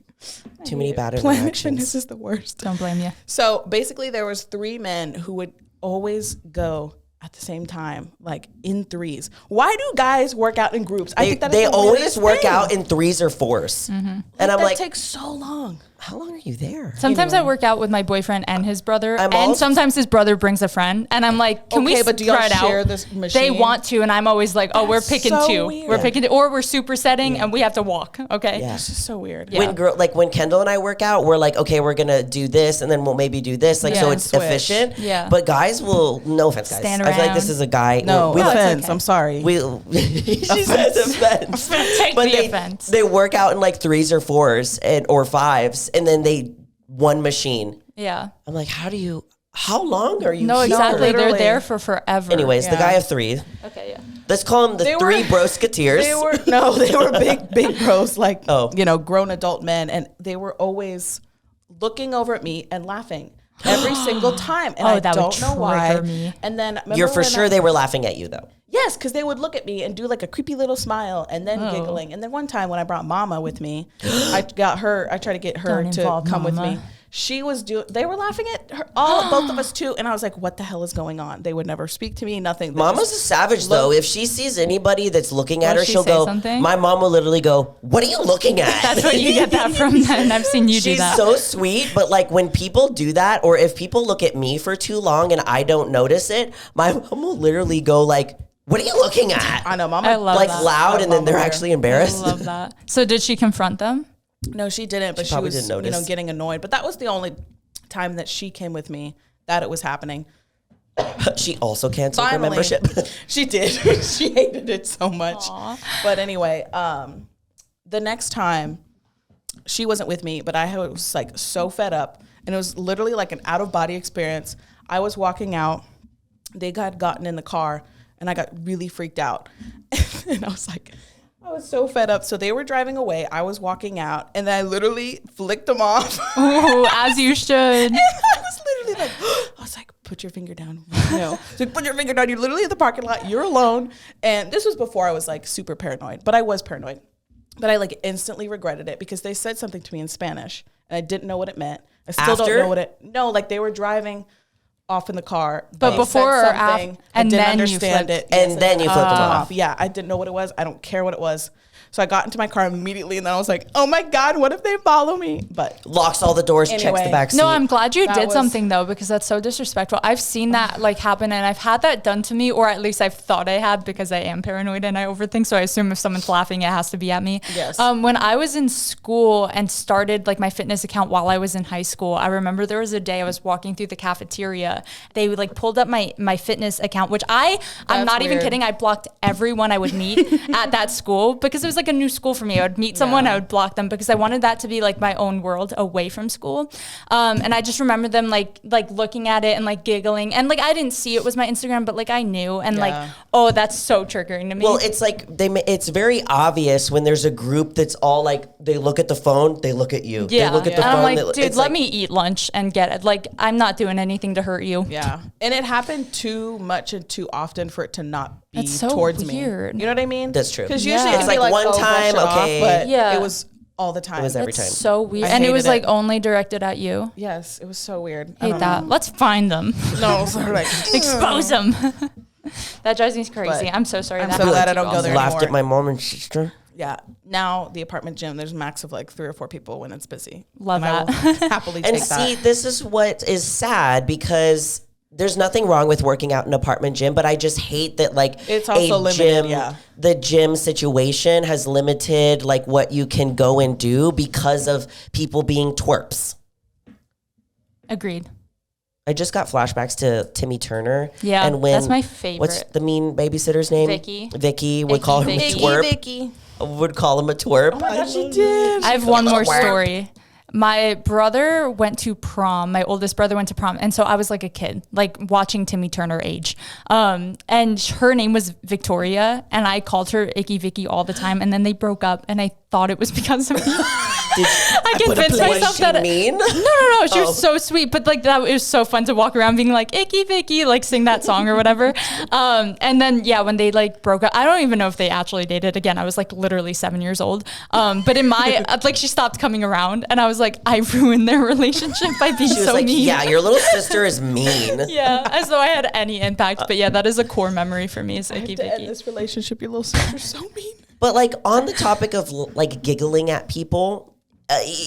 Too many bad Planet interactions. Fitness is the worst. Don't blame you. So basically, there was 3 men who would always go at the same time, like in threes. Why do guys work out in groups? I think that is They the always weirdest work thing. out in 3s or 4s. And I'm that like, takes so long. how long are you there? Sometimes I work out with my boyfriend and his brother, I'm and also- sometimes his brother brings a friend, and I'm like, "Can we Okay, but do y'all try it share out?" this They machine? want to, and I'm always like, "Oh, we're That's picking so 2. weird. We're picking, or we're supersetting, and we have to walk." Okay. Yeah. It's just so weird. Yeah. When Kendall and I work out, we're like, okay, we're gonna do this, and then we'll maybe do this, like so Yeah. it's Switch. efficient. Yeah. But guys will, no offense, guys. Stand I feel like this around. is a guy. No, we it's offense. okay. I'm sorry. she says offense. Take But the offense. they work out in like 3s or 4s or 5s, and then they one machine. Yeah. I'm like, how long are you? No, here? exactly. They're Literally. there for forever. Anyways, the Yeah. guy of 3. Okay. Yeah. Let's call him the They 3 were- brosketeers. They were big bros, like Oh. grown adult men, and they were always looking over at me and laughing every single time. And Oh, I that would don't know why. trigger me. And then You're for remember sure when they were laughing at you though. Yes, because they would look at me and do like a creepy little smile and then giggling. And then one time when I brought Mama with me, I tried to get her Don't to involve come with Mama. me. They were laughing at her, both of us too. And I was like, what the hell is going on? They would never speak to me, nothing. They Mama's a just- savage though. If she sees anybody that's looking at Will her, she she'll say go. something? My mom will literally go, "What are you looking at?" That's what you get that from. And I've seen you do She's that. so sweet, but like when people do that, or if people look at me for too long and I don't notice it, my mom will literally go like, "What are you looking at?" I know, Mama. I love like that. loud, and then they're Mama actually I embarrassed. love that. So did she confront them? No, she didn't, but she probably was, didn't notice. getting annoyed. But that was the only time that she came with me that it was happening. She also canceled her Finally, membership. she did. She hated it so much. But anyway, the next time she wasn't with me, but I was like so fed up, and it was literally like an out of body experience. I was walking out. They had gotten in the car, and I got really freaked out, and I was like, I was so fed up. So they were driving away. I was walking out, and then I literally flicked them off. Ooh, as you should. And I was literally like, I was like, put your finger down. No. So put your finger down. You're literally in the parking lot. You're alone. And this was before I was like super paranoid, but I was paranoid. But I like instantly regretted it because they said something to me in Spanish and I didn't know what it meant. I still After? don't know what it, no, like they were driving off in the car. But They before said or af- something, I and didn't then you understand flipped- it. And then you flipped them off. Yeah, I didn't know what it was. I don't care what it was. So I got into my car immediately and then I was like, oh my God, what if they follow me? But Locks all the doors, checks the Anyway. back seat. No, I'm glad you That did was- something though, because that's so disrespectful. I've seen that like happen, and I've had that done to me, or at least I've thought I had, because I am paranoid and I overthink. So I assume if someone's laughing, it has to be at me. Yes. When I was in school and started like my fitness account while I was in high school, I remember there was a day I was walking through the cafeteria Victoria. They like pulled up my fitness account, which I'm not even kidding. I blocked everyone I would meet at that school because it was like a new school for me. I would meet someone, I would block them because I wanted that to be like my own world away from school. And I just remember them like looking at it and like giggling, and like I didn't see it was my Instagram, but like I knew, and like, oh, that's so triggering to me. Well, it's like it's very obvious when there's a group that's all like, they look at the phone, they look at you. Yeah. They look at the and phone. I'm like, dude, let me eat lunch and get it. Like, I'm not doing anything to hurt you. Yeah. And it happened too much and too often for it to not be That's so towards weird. me. You know what I mean? That's true. Because usually It's it'd be like one oh, time, brush it okay. off, but Yeah. it was all the time. It was every time. So weird. I And it was hated like only directed at you. Yes, it was so weird. Hate that. Let's find them. No, sorry. Like, Expose them. That drives me crazy. But I'm so sorry. I'm that so glad I happened to don't you go also. there Laughed anymore. at my mom and sister. Yeah. Now the apartment gym, there's a max of like 3 or 4 people when it's busy. Love and I that. will happily And take see, that. this is what is sad, because there's nothing wrong with working out in an apartment gym, but I just hate that like It's also limited, the gym situation has limited like what you can go and do because of people being twerps. Agreed. I just got flashbacks to Timmy Turner. Yeah, and when, that's my favorite. What's the mean babysitter's name? Vicky. Vicky would Icky call him Vicky. a twerp. Vicky. Would call him a twerp. Oh my gosh, she did. I have one more story. My brother went to prom. My oldest brother went to prom. And so I was like a kid, like watching Timmy Turner age. And her name was Victoria. And I called her Icky Vicky all the time. And then they broke up. And I thought it was because of me. I convinced myself that. Mean? No. She was so sweet. But like that, it was so fun to walk around being like, Icky Vicky, like sing that song or whatever. And then, yeah, when they like broke up, I don't even know if they actually dated again. I was like literally 7 years old. But in my, like she stopped coming around. And I was like, I ruined their relationship by being She was so like, mean. yeah, your little sister is mean. Yeah, as though I had any impact. But yeah, that is a core memory for me is Icky To end Vicky. this relationship, your little sister's so mean. But like on the topic of like giggling at people,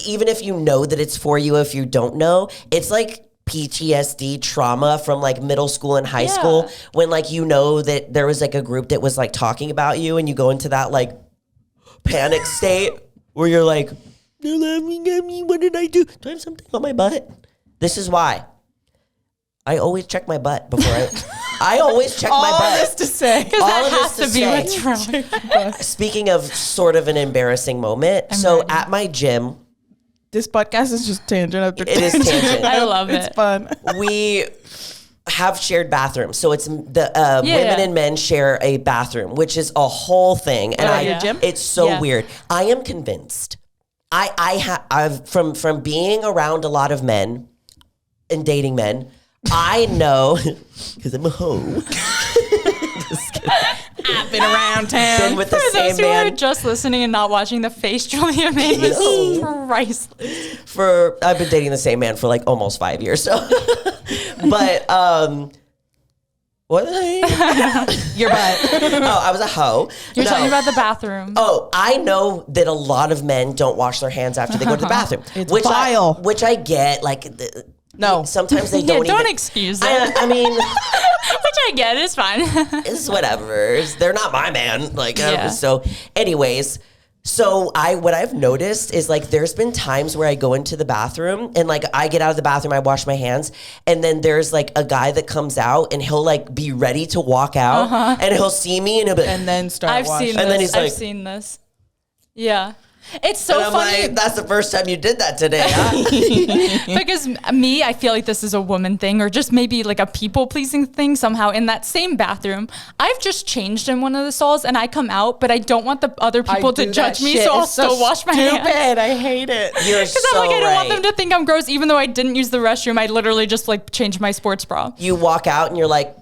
even if you know that it's for you, if you don't know, it's like PTSD trauma from like middle school and high school, when like you know that there was like a group that was like talking about you, and you go into that like panic state where you're like, they're laughing at me. What did I do? Do I have something on my butt? This is why I always check my butt before I always check my All butt. this to say. Because all that of has this to be to what's wrong. Speaking of sort of an embarrassing moment, ready. at my gym, This podcast is just tangent after it is tangent. I love It's it. fun. We have shared bathrooms, so it's the women and men share a bathroom, which is a whole thing. And your gym? It's so Yeah. weird. I am convinced. I've from being around a lot of men and dating men, I know because I'm a hoe. I've been around town. Been with the For those same who are man just listening and not watching, the face Julia made was Ew. priceless. I've been dating the same man for like almost 5 years. So, but what? Your butt. Oh, I was a hoe. You're No. talking about the bathroom. Oh, I know that a lot of men don't wash their hands after they go to the bathroom. It's which vile. which I get. Like, No. sometimes they Yeah, don't. don't even, excuse it. I mean, Which I get, it's fine. it's whatever. They're not my man. Like, Yeah. so. Anyways, so what I've noticed is like there's been times where I go into the bathroom and like I get out of the bathroom, I wash my hands, and then there's like a guy that comes out and he'll like be ready to walk out, and he'll see me and he'll be like, And then start I've washing. seen And then this. he's like- I've seen this. Yeah. It's so and I'm funny like, that's the first time you did that today, huh? because me, I feel like this is a woman thing or just maybe like a people pleasing thing somehow. In that same bathroom, I've just changed in one of the stalls and I come out, but I don't want the other people to judge me, so I'll still wash my hands. Stupid. I hate it. You're Because so I'm like, I don't want right. them to think I'm gross, even though I didn't use the restroom. I literally just like changed my sports bra. You walk out and you're like,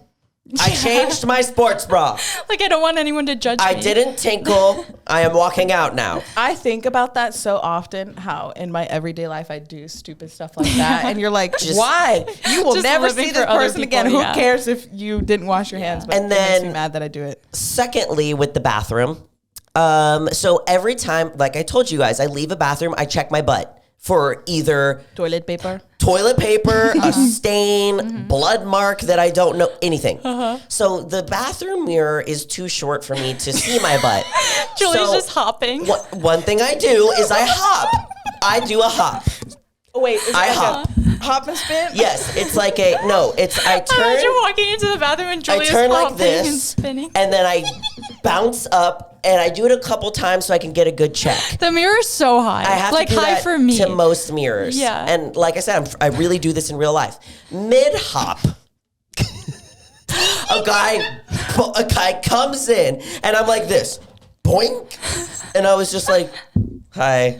I changed my sports bra. Like, I don't want anyone to judge me. I didn't tinkle. I am walking out now. I think about that so often, how in my everyday life I do stupid stuff like that. And you're like, why? You will Just never living see this for other person people, again. Who yeah. cares if you didn't wash your hands? But And it makes me then- mad that I do it. Secondly, with the bathroom, so every time, like I told you guys, I leave a bathroom, I check my butt for either Toilet paper. toilet paper, a stain, blood mark that I don't know, anything. So the bathroom mirror is too short for me to see my butt. Julie's So just hopping. One thing I do is I hop. I do a hop. Oh, wait. Is it I like hop. Hop and spin? Yes, it's like I Imagine turn walking into the bathroom and Julia's like hopping and this, spinning. and then I bounce up, and I do it a couple times so I can get a good check. The mirror's so high. I have like to do high that for me. to most mirrors. Yeah. And like I said, I really do this in real life. Mid-hop, a guy comes in, and I'm like this, boink, and I was just like, hi.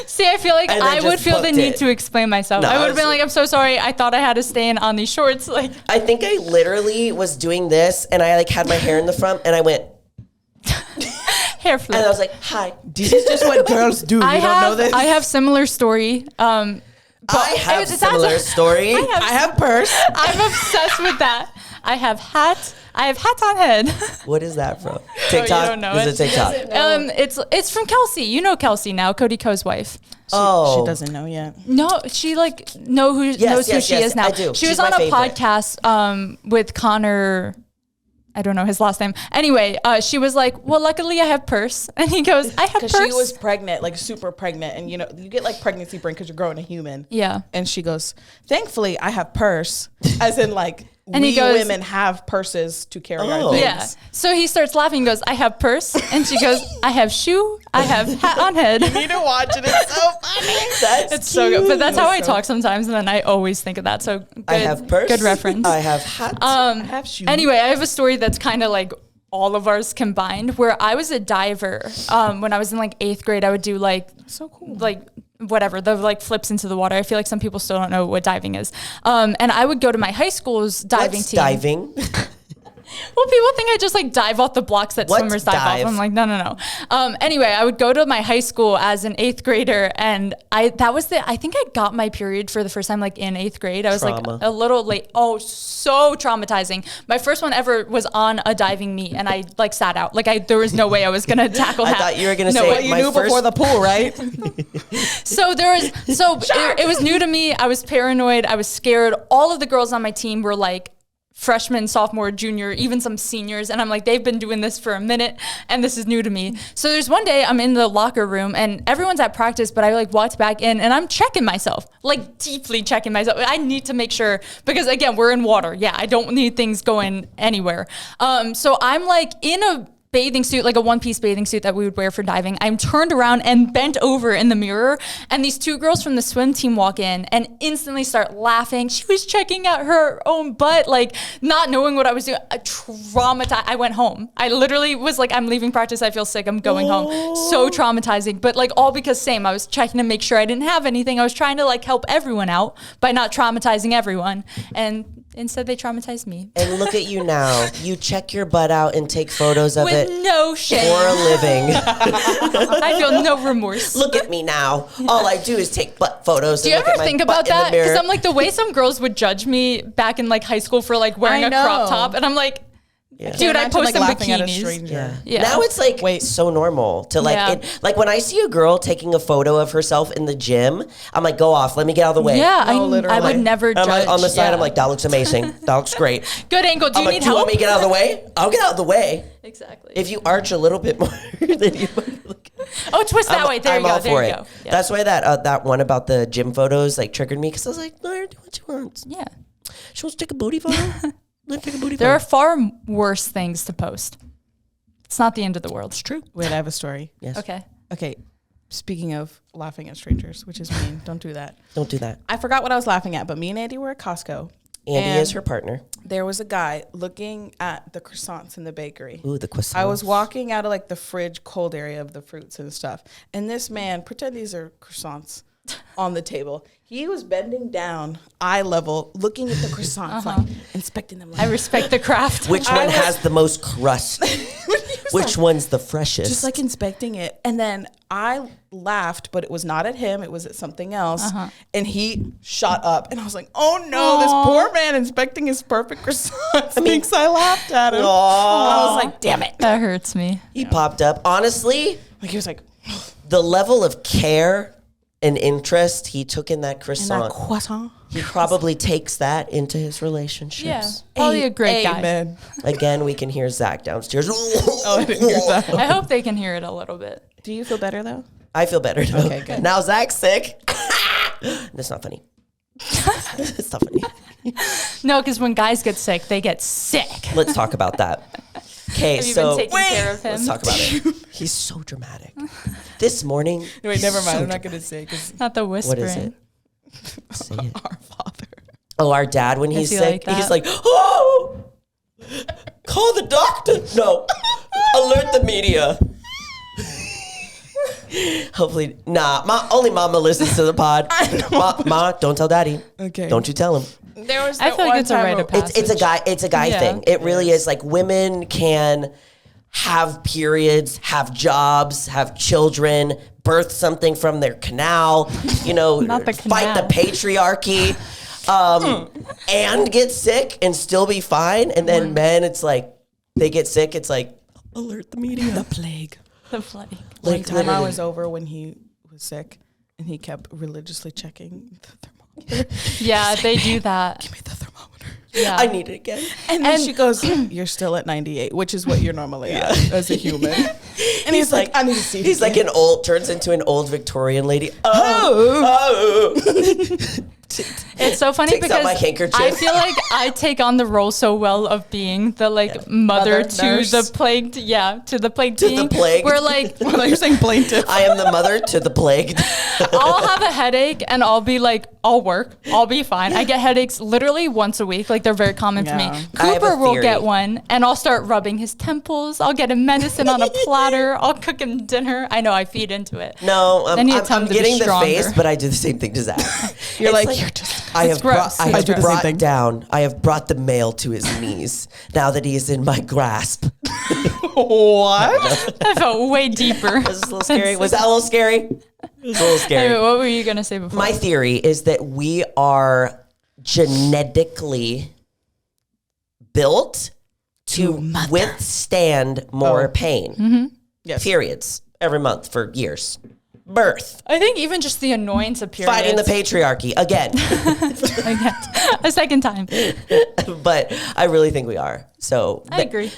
See, I feel like And then I would just feel the booked need it. to explain myself. No, I would I have was been like- like, I'm so sorry. I thought I had to stay in on these shorts. Like, I think I literally was doing this, and I like had my hair in the front, and I went, hair flip. and I was like, hi. This is just what girls do. You don't know this? I have similar story. I have it's similar story. I have purse. I'm obsessed with that. I have hat on head. What is that from? TikTok? don't know Is it TikTok? It's from Kelsey. You know Kelsey now, Cody Co's wife. Oh. She doesn't know yet. No, she like knows who she is now. I do. She She's was on my a favorite. podcast with Connor. I don't know his last name. Anyway, she was like, "Well, luckily I have purse," and he goes, "I have purse." Because she was pregnant, like super pregnant, and you get like pregnancy brain because you're growing a human. Yeah. And she goes, "Thankfully, I have purse," as in like And he we goes- women have purses to carry Oh. our things. Yeah. So he starts laughing. Goes, "I have purse," and she goes, "I have shoe. I have hat on head." You need to watch it. It's so funny. That's It's so good. But that's It how was I so- talk sometimes, and then I always think of that. So good, I have purse. Good reference. I have hat. I have shoes. Anyway, I have a story that's kind of like all of ours combined, where I was a diver. When I was in like 8th grade, I would do like So cool. like whatever the like flips into the water. I feel like some people still don't know what diving is. And I would go to my high school's diving What's team. diving? Well, people think I just like dive off the blocks that What's swimmers dive dive? off. I'm like, no. Anyway, I would go to my high school as an 8th grader, and I think I got my period for the first time like in 8th grade. I was Trauma. like a little late. Oh, so traumatizing. My first one ever was on a diving meet, and I like sat out. Like there was no way I was gonna tackle. I thought you were gonna say way. But you my knew first- before the pool, right? So it was new to me. I was paranoid. I was scared. All of the girls on my team were like freshman, sophomore, junior, even some seniors. And I'm like, they've been doing this for a minute and this is new to me. So there's one day I'm in the locker room and everyone's at practice, but I like walked back in and I'm checking myself, like deeply checking myself. I need to make sure because again, we're in water. Yeah. I don't need things going anywhere. So I'm like in a bathing suit, like a one-piece bathing suit that we would wear for diving. I'm turned around and bent over in the mirror, and these 2 girls from the swim team walk in and instantly start laughing. She was checking out her own butt, like not knowing what I was doing. Traumatized. I went home. I literally was like, I'm leaving practice. I feel sick. I'm going home. So traumatizing, but like all because same. I was checking to make sure I didn't have anything. I was trying to like help everyone out by not traumatizing everyone, and instead they traumatized me. And look at you now. You check your butt out and take photos of With it no shame. for a living. I feel no remorse. Look at me now. All I do is take butt photos. Do you and look ever at my think butt about in the that? mirror. Because I'm like, the way some girls would judge me back in like high school for like wearing I a crop know. top, and I'm like, Yeah. dude, I Imagine, post like, some laughing at a bikinis. stranger. Yeah. Yeah. Now it's like Wait. so normal to like Yeah. like when I see a girl taking a photo of herself in the gym, I'm like, go off, let me get out of the way. Yeah, No, I literally. would never I'm judge. like on the side, yeah. I'm like, that looks amazing. That looks great. good angle. Do I'm you like, need do you want help? me to get out of the way? I'll get out of the way. Exactly. If you arch a little bit more, then you might look. Oh, twist that way. There I'm you go. all There for you it. go. Yeah. That's why that one about the gym photos like triggered me because I was like, let her do what she wants. Yeah. She wants to take a booty photo. Let her take a booty There are photo. far worse things to post. It's not the end of the world. It's true. Wait, I have a story. Yes. Okay. Okay. Speaking of laughing at strangers, which is mean, don't do that. Don't do that. I forgot what I was laughing at, but me and Andy were at Costco. Andy and is her partner. There was a guy looking at the croissants in the bakery. Ooh, the croissants. I was walking out of like the fridge cold area of the fruits and stuff. And this man, pretend these are croissants on the table. He was bending down eye level, looking at the croissants, like inspecting them. Like, I respect the craft. Which one has the most crust? Which one's the freshest? just like inspecting it. And then I laughed, but it was not at him. It was at something else. And he shot up. And I was like, oh no, this poor man inspecting his perfect croissants thinks I laughed at him. I was like, damn it. That hurts me. He popped up. Honestly, Like he was like, the level of care and interest he took in that and croissant, that croissant. he probably takes that into his relationships. Yeah. Probably a great guy. Amen. Again, we can hear Zach downstairs. Oh, I didn't hear that. I hope they can hear it a little bit. Do you feel better though? I feel better. Though. Okay, good. Now Zach's sick. That's not funny. It's not funny. No, because when guys get sick, they get sick. Let's talk about that. Okay, Have you so been taking care of him? let's talk about it. He's so dramatic. This morning. Wait, never mind. so I'm not going to say because Not the whispering. What is it? Say it. our father. Oh, our dad, when he's he sick, like he's that? like, oh, call the doctor. No, alert the media. Hopefully, only mama listens to the pod. Ma, don't tell daddy. Okay. Don't you tell him. There was I that feel like one it's a time rite where- of passage. It's a guy Yeah. thing. It really is. Like, women can have periods, have jobs, have children, birth something from their canal, Not the fight the canal. patriarchy, and get sick and still be fine. And then men, it's like, they get sick, it's like, alert the media. The plague. The plague. One Like, time I literally. was over when he was sick and he kept religiously checking the thermometer. Yeah, they do that. Give me the thermometer. Yeah. I need it again. And then she goes, you're still at 98, which is what you're normally at as a human. And he's like, I need to see. He's like turns into an old Victorian lady. Oh. It's so funny Takes out because my handkerchief. I feel like I take on the role so well of being the mother to nurse. the plagued, to the plagued To the being. plagued. Where like well, you're saying plaintiff. I am the mother to the plagued. I'll have a headache and I'll be like, I'll work, I'll be fine. I get headaches literally once a week. Like they're very common for Yeah. me. I have a Cooper will theory. get one and I'll start rubbing his temples. I'll get him medicine on a platter. I'll cook him dinner. I know I feed into it. No, Then you I'm tell him to be getting the stronger. face, but I do the same thing to Zach. You're It's like, you're just. I have gross. brought, I I have do the same brought thing. down. I have brought the male to his knees now that he is in my grasp. What? I felt way deeper. Was this a little scary? Was that a little scary? It was a little scary. Anyway, what were you gonna say before? My theory is that we are genetically built to withstand more pain. Yes. Periods every month for years. Birth. I think even just the annoyance of periods. Fighting the patriarchy again. a second time. But I really think we are. So I agree.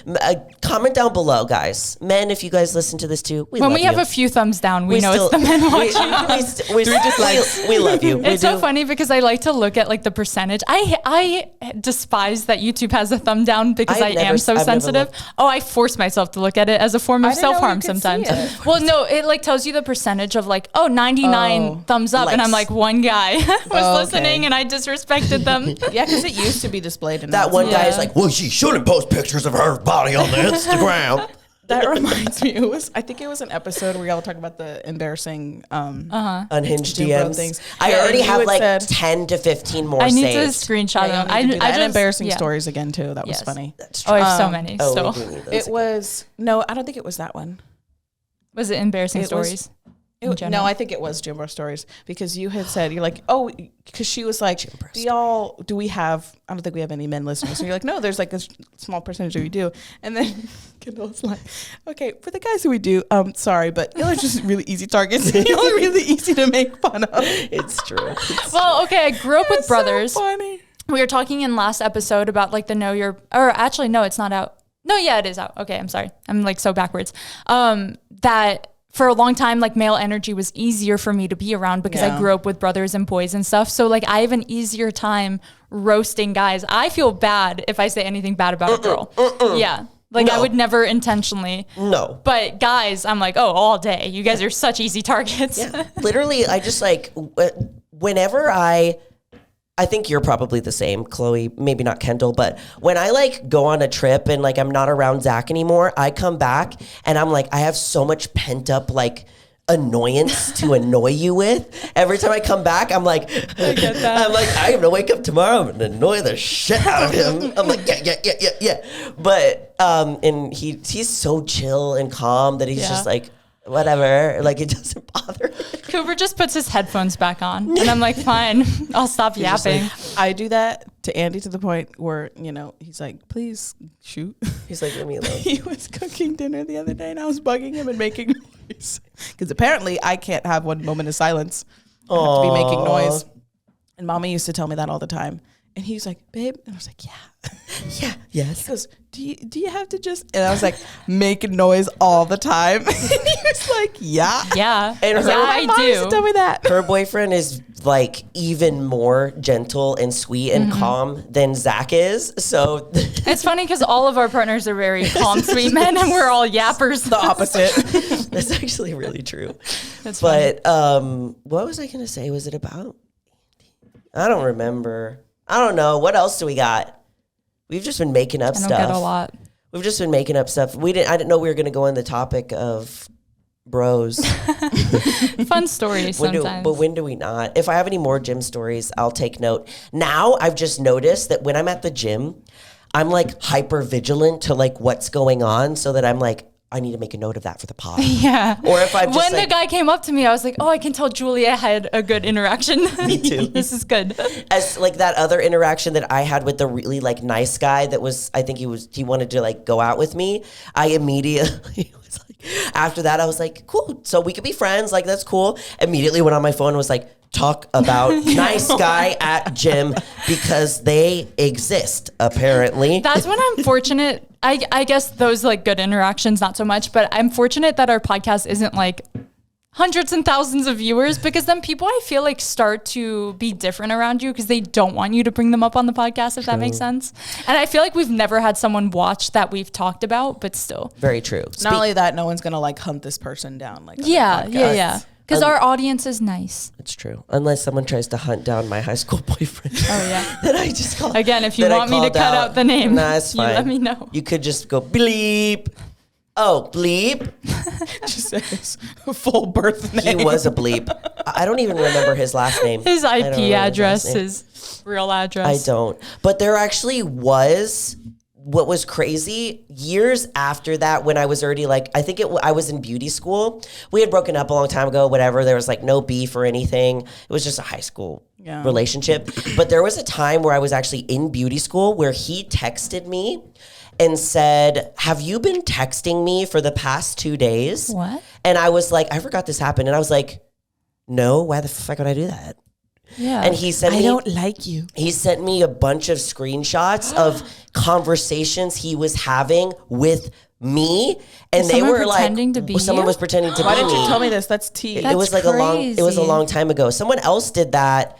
Comment down below, guys. Men, if you guys listen to this too, we When love we have you. a few thumbs down, we know still- it's the men watching. we love you. It's so funny because I like to look at like the percentage. I despise that YouTube has a thumb down because I've I am so never sensitive. looked. Oh, I force myself to look at it as a form of I didn't know self-harm you could sometimes. see it. Well, no, it like tells you the percentage of like, 99 thumbs up. And I'm Likes. like, one guy was okay. listening and I disrespected them. Yeah, because it used to be displayed in That one guy is Yeah. like, well, she shouldn't post pictures of her body on the Instagram. That reminds me. I think it was an episode where y'all talk about the embarrassing. Unhinged Jim Bro DMs. things. I Yeah, already and you have had like said- 10 to 15 more I need to saved. screenshot them. I just that. and embarrassing yeah. stories again too. That was Yes. funny. That's Oh, true. I have so many Oh, still. we do need those. It was no, I don't think it was that one. Was it embarrassing It was- stories? in general? No, I think it was Jim Bro stories because you had said you're like, oh, because she was like, do we have? I don't think we have any men listeners. So you're like, no, there's like a small percentage of you do, and then Kendall's like, okay, for the guys who we do, sorry, but y'all are just really easy targets. Y'all are really easy to make fun of. It's true. Well, okay, I grew up with brothers. So funny. We were talking in last episode about like the actually no, it's not out. No, yeah, it is out. Okay, I'm sorry. I'm like so backwards. That for a long time, like male energy was easier for me to be around because I Yeah. grew up with brothers and boys and stuff. So like I have an easier time roasting guys. I feel bad if I say anything bad about a girl. Yeah. Like I No. would never intentionally. No. But guys, I'm like, oh, all day. You guys are such easy targets. Yeah. Literally, I just like, whenever I think you're probably the same, Chloe, maybe not Kendall, but when I like go on a trip and like I'm not around Zach anymore, I come back and I'm like, I have so much pent up like annoyance to annoy you with. Every time I come back, I'm like, I'm gonna wake up tomorrow and annoy the shit out of him. I'm like, yeah. But and he's so chill and calm that he's Yeah. just like, whatever, like it doesn't bother me. Cooper just puts his headphones back on. And I'm like, fine, I'll stop yapping. I do that to Andy to the point where, he's like, please shoot. He's like, leave me alone. He was cooking dinner the other day and I was bugging him and making noise. Because apparently I can't have one moment of silence. I have to be making noise. And Mommy used to tell me that all the time. And he was like, babe. And I was like, yeah. Yes. He goes, do you have to just, and I was like, making noise all the time. And he was like, yeah. Yeah. And yeah, her- I My mom used to tell do. me that. Her boyfriend is like even more gentle and sweet and calm than Zach is. So It's funny because all of our partners are very calm, sweet men, and we're all yappers. The opposite. that's actually really true. That's funny. But what was I going to say? Was it about? I don't remember. I don't know. What else do we got? We've just been making up I don't stuff. get a lot. We've just been making up stuff. I didn't know we were going to go on the topic of bros. Fun stories sometimes. But when do we not? If I have any more gym stories, I'll take note. Now I've just noticed that when I'm at the gym, I'm like hyper vigilant to like what's going on, so that I'm like, I need to make a note of that for the pod. Yeah. Or if I'm just when the guy came up to me, I was like, oh, I can tell Julia had a good interaction. Me too. This is good. As like that other interaction that I had with the really like nice guy that was, I think he wanted to like go out with me. I immediately was like, after that, I was like, cool. So we could be friends. Like, that's cool. Immediately went on my phone and was like, talk about nice guy at gym, because they exist apparently. That's when I'm fortunate. I guess those like good interactions, not so much, but I'm fortunate that our podcast isn't like hundreds and thousands of viewers, because then people, I feel like, start to be different around you because they don't want you to bring them up on the podcast, if that makes sense. And I feel like we've never had someone watch that we've talked about, but still. Very true. Not only that, no one's gonna like hunt this person down. Like, Yeah. Because our audience is nice. It's true. Unless someone tries to hunt down my high school boyfriend. Oh, yeah. That I just called. Again, if you that I want me to called cut out the name, nah, it's fine. you let me know. You could just go bleep. Oh, bleep. just says full birth name. He was a bleep. I don't even remember his last name. His I don't IP remember address, last name. his real address. I don't. But there actually was, what was crazy, years after that, when I was already like, I was in beauty school. We had broken up a long time ago, whatever. There was like no beef or anything. It was just a high school relationship. But there was a time where I was actually in beauty school where he texted me and said, have you been texting me for the past 2 days? What? And I was like, I forgot this happened. And I was like, no, why the fuck would I do that? Yeah. And he sent me, I don't like you. He sent me a bunch of screenshots of conversations he was having with me, and they someone were like, pretending to be someone you? was pretending to Why be didn't me. you tell me this? That's tea. It was like crazy. it was a long time ago. Someone else did that.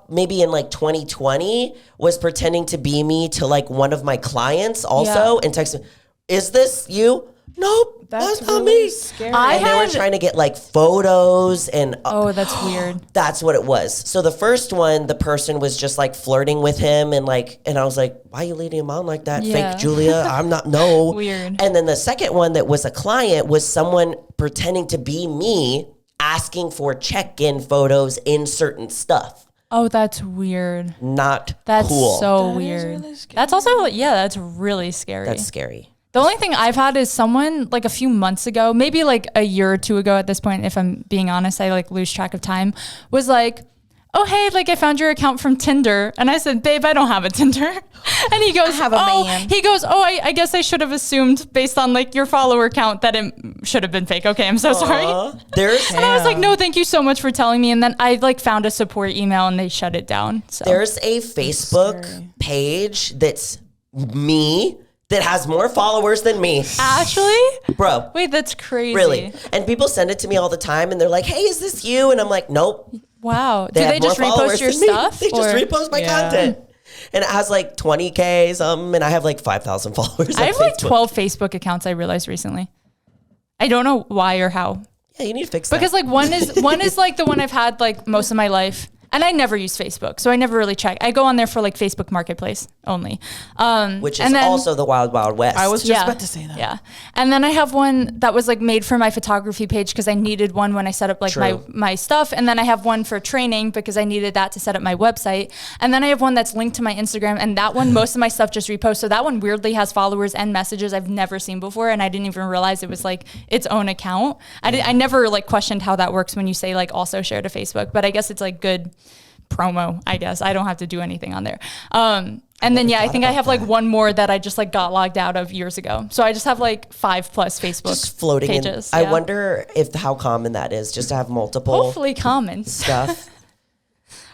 Maybe in like 2020, was pretending to be me to like one of my clients also, and texted me, "Is this you?" Nope, that's not really me. scary. And they were trying to get like photos and Oh, that's weird. that's what it was. So the first one, the person was just like flirting with him and I was like, why are you leading him on like that? Yeah. Fake Julia. I'm not, no. Weird. And then the second one that was a client was someone pretending to be me, asking for check-in photos in certain stuff. Oh, that's weird. Not That's cool. so weird. really scary. That's also, that's really scary. That's scary. The only thing I've had is someone like a few months ago, maybe like a year or two ago at this point, if I'm being honest, I like lose track of time, was like, oh, hey, like I found your account from Tinder. And I said, babe, I don't have a Tinder. And he goes, I guess I should have assumed based on like your follower count that it should have been fake. Okay, I'm so sorry. And I was like, no, thank you so much for telling me. And then I like found a support email and they shut it down. So There's a Facebook page that's me that has more followers than me. Actually? Bro. Wait, that's crazy. Really. And people send it to me all the time and they're like, hey, is this you? And I'm like, nope. Wow. Do have they just more followers repost your than me. stuff? They just repost my content. And it has like 20K and I have like 5,000 followers. I have like 12 Facebook accounts I realized recently. I don't know why or how. Yeah, you need to fix that. Because like one is like the one I've had like most of my life. And I never use Facebook, so I never really check. I go on there for like Facebook Marketplace only. Which is also the Wild Wild West. I was just about to say that. Yeah. And then I have one that was like made for my photography page because I needed one when I set up like my stuff. And then I have one for training because I needed that to set up my website. And then I have one that's linked to my Instagram, and that one, most of my stuff just reposts. So that one weirdly has followers and messages I've never seen before. And I didn't even realize it was like its own account. I never like questioned how that works when you say like also share to Facebook, but I guess it's like good promo, I guess. I don't have to do anything on there. And then, I think I have like one more that I just like got logged out of years ago. So I just have like 5+ Facebook just floating pages. I wonder how common that is, just to have multiple Hopefully common stuff.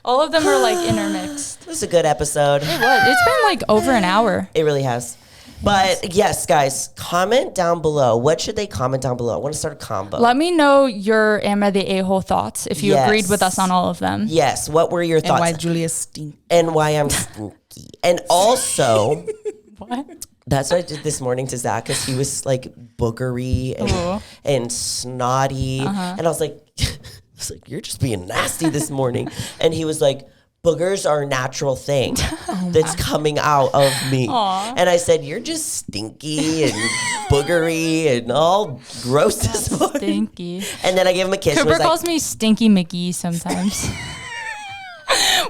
All of them are like intermixed. This is a good episode. It's been like over an hour. It really has. But yes, guys, comment down below. What should they comment down below? I want to start a combo. Let me know your Am I the A-hole thoughts if you agreed with us on all of them. Yes. What were your thoughts? And why Julia stinks. And why I'm stinky. And also, What? that's what I did this morning to Zach because he was like boogery and snotty. And I was like, you're just being nasty this morning. And he was like, boogers are a natural thing that's coming out of me. And I said, you're just stinky and boogery and all gross this morning. Stinky. And then I gave him a kiss. Cooper calls me Stinky McGee sometimes.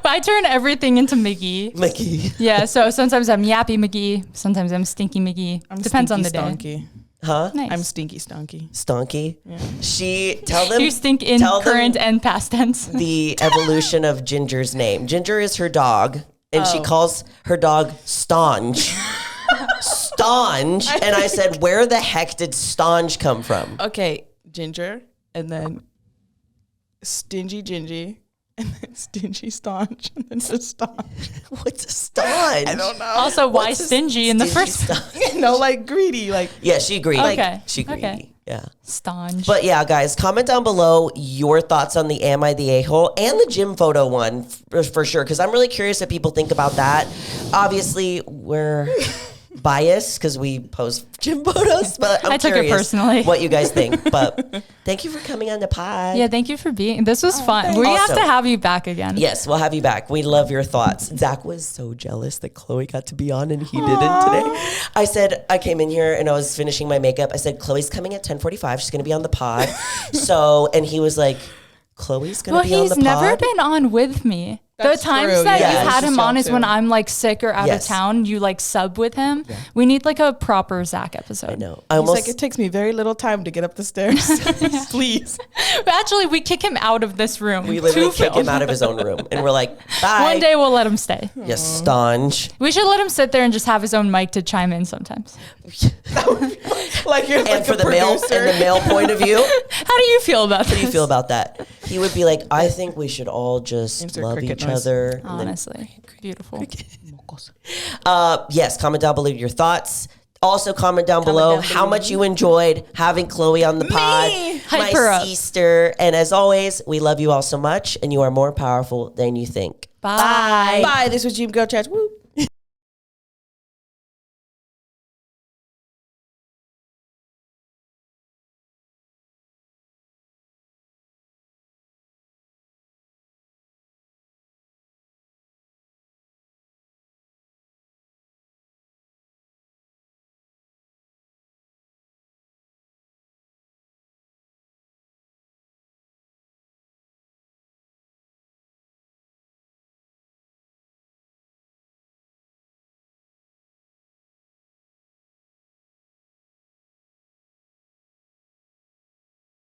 I turn everything into McGee. Mickey. Yeah, so sometimes I'm Yappy McGee. Sometimes I'm Stinky McGee. Depends on the day. Stonky. Huh? Nice. I'm stinky stonky. Stonky. Yeah. Tell them. You stink in current and past tense. The evolution of Ginger's name. Ginger is her dog, and she calls her dog Stange. Stange. And I said, where the heck did Stange come from? Okay, Ginger, and then Stingy Gingy, and then Stingy Staunch, and then just Staunch. What's a Stange? I don't know. Also, why stingy in the first place? No, like greedy, like Yeah, she agreed. Okay. She agreed. Okay. Yeah. Stange. But yeah, guys, comment down below your thoughts on the Am I the A-hole and the gym photo one for sure, because I'm really curious what people think about that. Obviously, we're biased because we post gym photos, but I'm I took it curious personally. what you guys think. But thank you for coming on the pod. Yeah, thank you for being. This was fun. We have Also- to have you back again. Yes, we'll have you back. We love your thoughts. Zach was so jealous that Chloe got to be on and he didn't today. I said, I came in here and I was finishing my makeup. I said, Chloe's coming at 10:45. She's going to be on the pod. And he was like, Chloe's going to be on the pod? He's never been on with me. That's the times true, that yeah. you've It's had just him on y'all is two. when I'm like sick or out Yes. of town. You like sub with him. We need like a proper Zach episode. I know. I He's almost like, it takes me very little time to get up the stairs. Please. Actually, we kick him out of this room. we literally to kick film. him out of his own room. And we're like, bye. One day we'll let him stay. Yes, Stange. We should let him sit there and just have his own mic to chime in sometimes. Like you're And like for a the male producer. and the male point of view, How do you feel about how do you feel about that? He would be like, I think we should all just Insert love cricket each noise. other. And then Honestly, beautiful. yes, comment down below your thoughts. Also, comment down below down how below. much you enjoyed having Chloe on the pod. Hype her My up. sister. And as always, we love you all so much, and you are more powerful than you think. Bye. Bye. This was Gym Girl Chat. Woo.